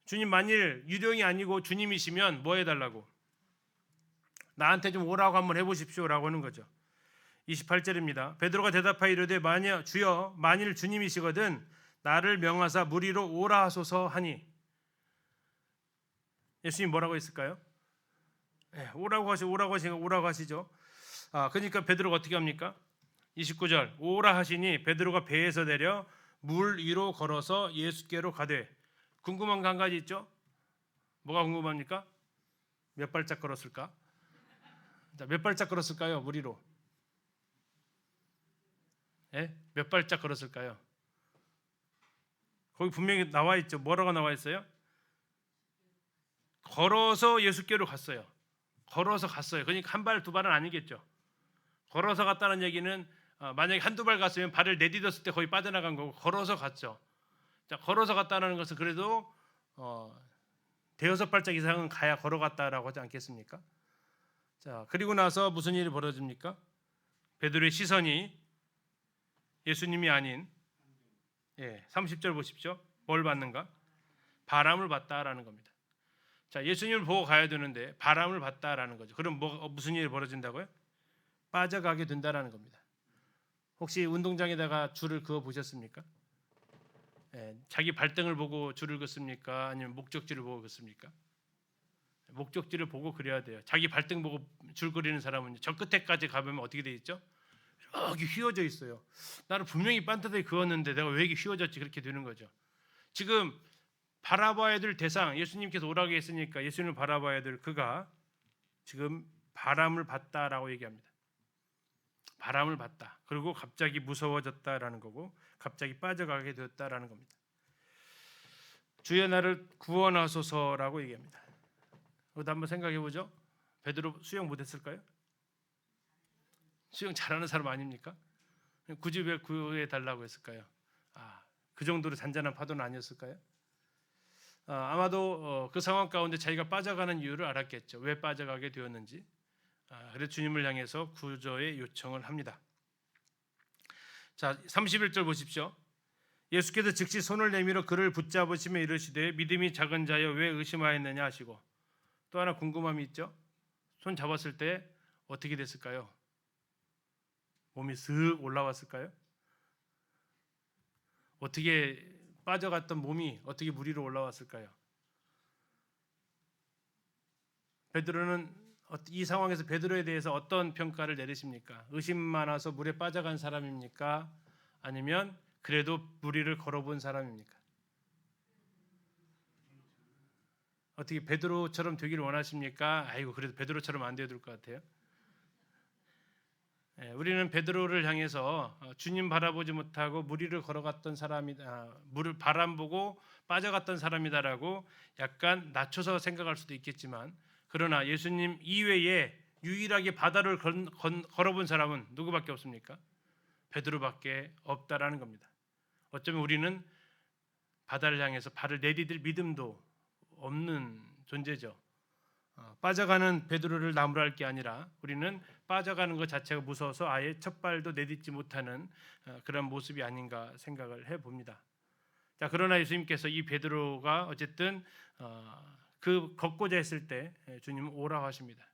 주님, 만일 유령이 아니고 주님이시면 뭐 해달라고? 나한테 좀 오라고 한번 해보십시오라고 하는 거죠. 28절입니다. 베드로가 대답하여 이르되 주여 만일 주님이시거든 나를 명하사 물 위로 오라 하소서 하니. 예수님 뭐라고 했을까요? 오라고 하시죠. 그러니까 베드로가 어떻게 합니까? 29절 오라 하시니 베드로가 배에서 내려 물 위로 걸어서 예수께로 가되. 궁금한 거 한 가지 있죠? 뭐가 궁금합니까? 몇 발짝 걸었을까? 자, 몇 발짝 걸었을까요? 물 위로. 몇 발짝 걸었을까요? 거기 분명히 나와 있죠. 뭐라고 나와 있어요? 걸어서 예수께로 갔어요. 걸어서 갔어요. 그러니까 한 발, 두 발은 아니겠죠. 걸어서 갔다는 얘기는 만약에 한두 발 갔으면 발을 내디뎠을 때 거의 빠져나간 거고 걸어서 갔죠. 자, 걸어서 갔다는 것은 그래도 대여섯 발짝 이상은 가야 걸어갔다라고 하지 않겠습니까? 자, 그리고 나서 무슨 일이 벌어집니까? 베드로의 시선이 예수님이 아닌 30절 보십시오. 뭘 봤는가? 바람을 봤다라는 겁니다. 자, 예수님을 보고 가야 되는데 바람을 봤다라는 거죠. 그럼 무슨 일이 벌어진다고요? 빠져가게 된다라는 겁니다. 혹시 운동장에다가 줄을 그어 보셨습니까? 자기 발등을 보고 줄을 긋습니까? 아니면 목적지를 보고 긋습니까? 목적지를 보고 그려야 돼요. 자기 발등 보고 줄 그리는 사람은 저 끝에까지 가보면 어떻게 돼 있죠? 이렇게 휘어져 있어요. 나는 분명히 반듯하게 그었는데 내가 왜 이렇게 휘어졌지? 그렇게 되는 거죠. 지금 바라봐야 될 대상, 예수님께서 오라고 했으니까 예수님을 바라봐야 될 그가 지금 바람을 봤다라고 얘기합니다. 바람을 봤다. 그리고 갑자기 무서워졌다라는 거고 갑자기 빠져가게 되었다라는 겁니다. 주여 나를 구원하소서라고 얘기합니다. 이것도 한번 생각해 보죠. 베드로 수영 못했을까요? 수영 잘하는 사람 아닙니까? 굳이 왜 구해 달라고 했을까요? 그 정도로 잔잔한 파도는 아니었을까요? 아마도 그 상황 가운데 자기가 빠져가는 이유를 알았겠죠. 왜 빠져가게 되었는지. 그래서 주님을 향해서 구조의 요청을 합니다. 자, 31절 보십시오. 예수께서 즉시 손을 내밀어 그를 붙잡으시며 이르시되 믿음이 작은 자여 왜 의심하였느냐 하시고. 또 하나 궁금함이 있죠. 손 잡았을 때 어떻게 됐을까요? 몸이 슥 올라왔을까요? 어떻게 빠져갔던 몸이 어떻게 물 위로 올라왔을까요? 베드로는 이 상황에서 베드로에 대해서 어떤 평가를 내리십니까? 의심 많아서 물에 빠져간 사람입니까? 아니면 그래도 물 위를 걸어본 사람입니까? 어떻게 베드로처럼 되기를 원하십니까? 아이고 그래도 베드로처럼 안 돼야 될 것 같아요. 우리는 베드로를 향해서 주님 바라보지 못하고 물 위를 걸어갔던 사람이다, 물을 바람 보고 빠져갔던 사람이다라고 약간 낮춰서 생각할 수도 있겠지만, 그러나 예수님 이외에 유일하게 바다를 걸어본 사람은 누구밖에 없습니까? 베드로밖에 없다라는 겁니다. 어쩌면 우리는 바다를 향해서 발을 내디딜 믿음도 없는 존재죠. 빠져가는 베드로를 나무랄 게 아니라 우리는 빠져가는 것 자체가 무서워서 아예 첫 발도 내딛지 못하는 그런 모습이 아닌가 생각을 해봅니다. 자, 그러나 예수님께서 이 베드로가 어쨌든 그 걷고자 했을 때 주님은 오라고 하십니다.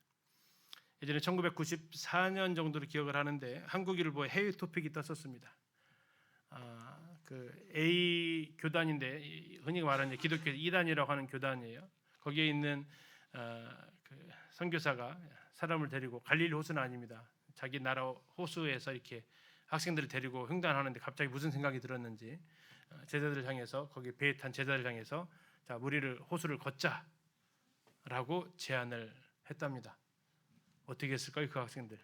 예전에 1994년 정도로 기억을 하는데 한국일보에 해외 토픽이 떴었습니다. 그 A 교단인데 흔히 말하는 기독교 2단이라고 하는 교단이에요. 거기에 있는 그 선교사가 사람을 데리고 갈릴리 호수는 아닙니다. 자기 나라 호수에서 이렇게 학생들을 데리고 횡단하는데 갑자기 무슨 생각이 들었는지 제자들을 향해서 거기 배에 탄 제자들을 향해서 자, 우리를 호수를 걷자라고 제안을 했답니다. 어떻게 했을까요, 그 학생들?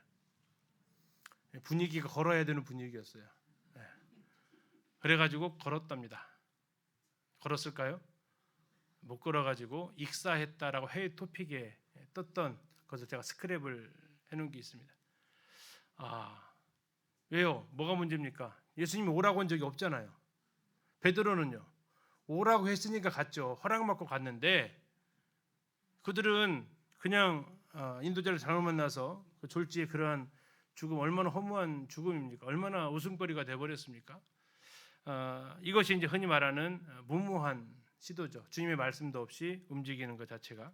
분위기가 걸어야 되는 분위기였어요. 그래가지고 걸었답니다. 걸었을까요? 못 걸어가지고 익사했다라고 해외 토픽에 떴던 것을 제가 스크랩을 해놓은 게 있습니다. 왜요? 뭐가 문제입니까? 예수님이 오라고 한 적이 없잖아요. 베드로는요, 오라고 했으니까 갔죠. 허락받고 갔는데 그들은 그냥 인도자를 잘못 만나서 그 졸지에 그러한 죽음, 얼마나 허무한 죽음입니까? 얼마나 웃음거리가 돼버렸습니까? 이것이 이제 흔히 말하는 무모한 시도죠. 주님의 말씀도 없이 움직이는 것 자체가.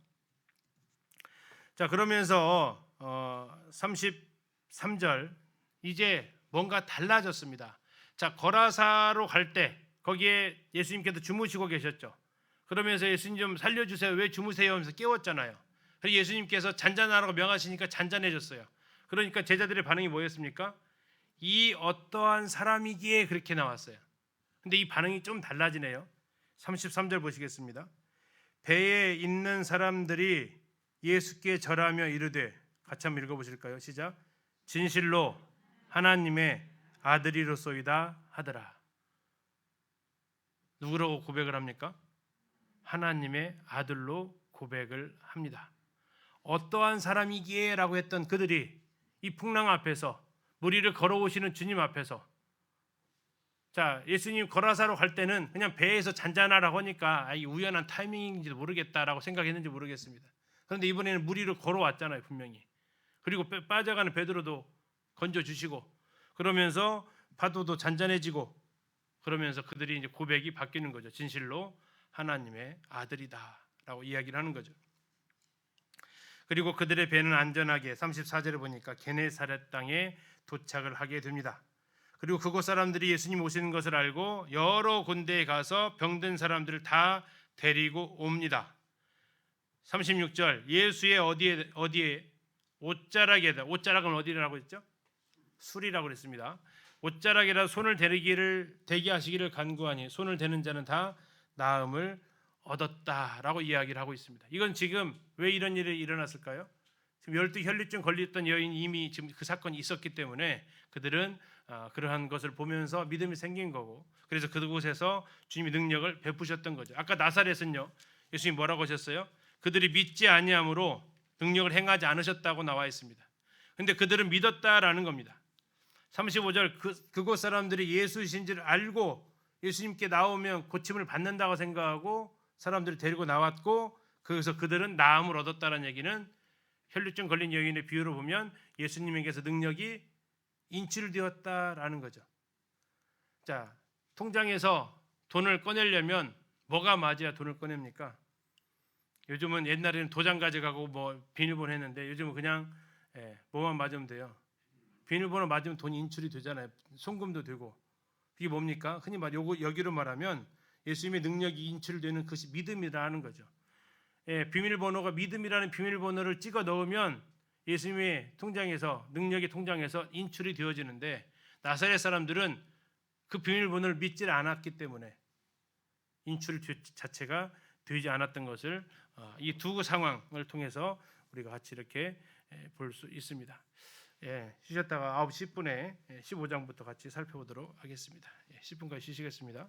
자, 그러면서 33절 이제 뭔가 달라졌습니다. 자, 거라사로 갈 때 거기에 예수님께서 주무시고 계셨죠. 그러면서 예수님 좀 살려주세요. 왜 주무세요? 하면서 깨웠잖아요. 그래서 예수님께서 잔잔하라고 명하시니까 잔잔해졌어요. 그러니까 제자들의 반응이 뭐였습니까? 이 어떠한 사람이기에 그렇게 나왔어요. 근데 이 반응이 좀 달라지네요. 33절 보시겠습니다. 배에 있는 사람들이 예수께 절하며 이르되, 같이 한번 읽어보실까요? 시작. 진실로 하나님의 아들이로소이다 하더라. 누구라고 고백을 합니까? 하나님의 아들로 고백을 합니다. 어떠한 사람이기에 라고 했던 그들이 이 풍랑 앞에서, 물 위를 걸어오시는 주님 앞에서, 자, 예수님 거라사로 갈 때는 그냥 배에서 잔잔하라고 하니까 이 우연한 타이밍인지도 모르겠다라고 생각했는지 모르겠습니다. 그런데 이번에는 물 위를 걸어왔잖아요, 분명히. 그리고 빠져가는 베드로도 건져주시고, 그러면서 파도도 잔잔해지고, 그러면서 그들이 이제 고백이 바뀌는 거죠. 진실로 하나님의 아들이다라고 이야기를 하는 거죠. 그리고 그들의 배는 안전하게 34절에 보니까 게네사렛 땅에 도착을 하게 됩니다. 그리고 그곳 사람들이 예수님 오시는 것을 알고 여러 군데에 가서 병든 사람들을 다 데리고 옵니다. 36절 예수의 어디에 옷자락에다, 옷자락은 어디라고 했죠? 술이라고 그랬습니다. 옷자락에다 손을 대게 하시기를 간구하니 손을 대는 자는 다 나음을 얻었다라고 이야기를 하고 있습니다. 이건 지금 왜 이런 일이 일어났을까요? 지금 12 혈류증 걸렸던 여인이 이미 지금 그 사건이 있었기 때문에 그들은 그러한 것을 보면서 믿음이 생긴 거고, 그래서 그곳에서 주님이 능력을 베푸셨던 거죠. 아까 나사렛은요, 예수님 뭐라고 하셨어요? 그들이 믿지 아니함으로 능력을 행하지 않으셨다고 나와 있습니다. 근데 그들은 믿었다라는 겁니다. 35절 그곳 사람들이 예수이신 줄 알고 예수님께 나오면 고침을 받는다고 생각하고 사람들을 데리고 나왔고, 그래서 그들은 나음을 얻었다는 얘기는 혈류증 걸린 여인의 비유로 보면 예수님에게서 능력이 인출되었다라는 거죠. 자, 통장에서 돈을 꺼내려면 뭐가 맞아야 돈을 꺼냅니까? 요즘은 옛날에는 도장 가져가고 뭐 비밀번호 했는데 요즘은 그냥 뭐만 맞으면 돼요. 비밀번호 맞으면 돈이 인출이 되잖아요. 송금도 되고. 이게 뭡니까? 흔히 여기로 말하면 예수님의 능력이 인출되는 것이 믿음이라는 거죠. 비밀번호가 믿음이라는 비밀번호를 찍어 넣으면 예수님의 통장에서, 능력의 통장에서 인출이 되어지는데, 나사렛 사람들은 그 비밀번호를 믿지 않았기 때문에 인출 자체가 되지 않았던 것을 이 두 상황을 통해서 우리가 같이 이렇게 볼 수 있습니다. 쉬셨다가 9시 10분에 15장부터 같이 살펴보도록 하겠습니다. 10분까지 쉬시겠습니다.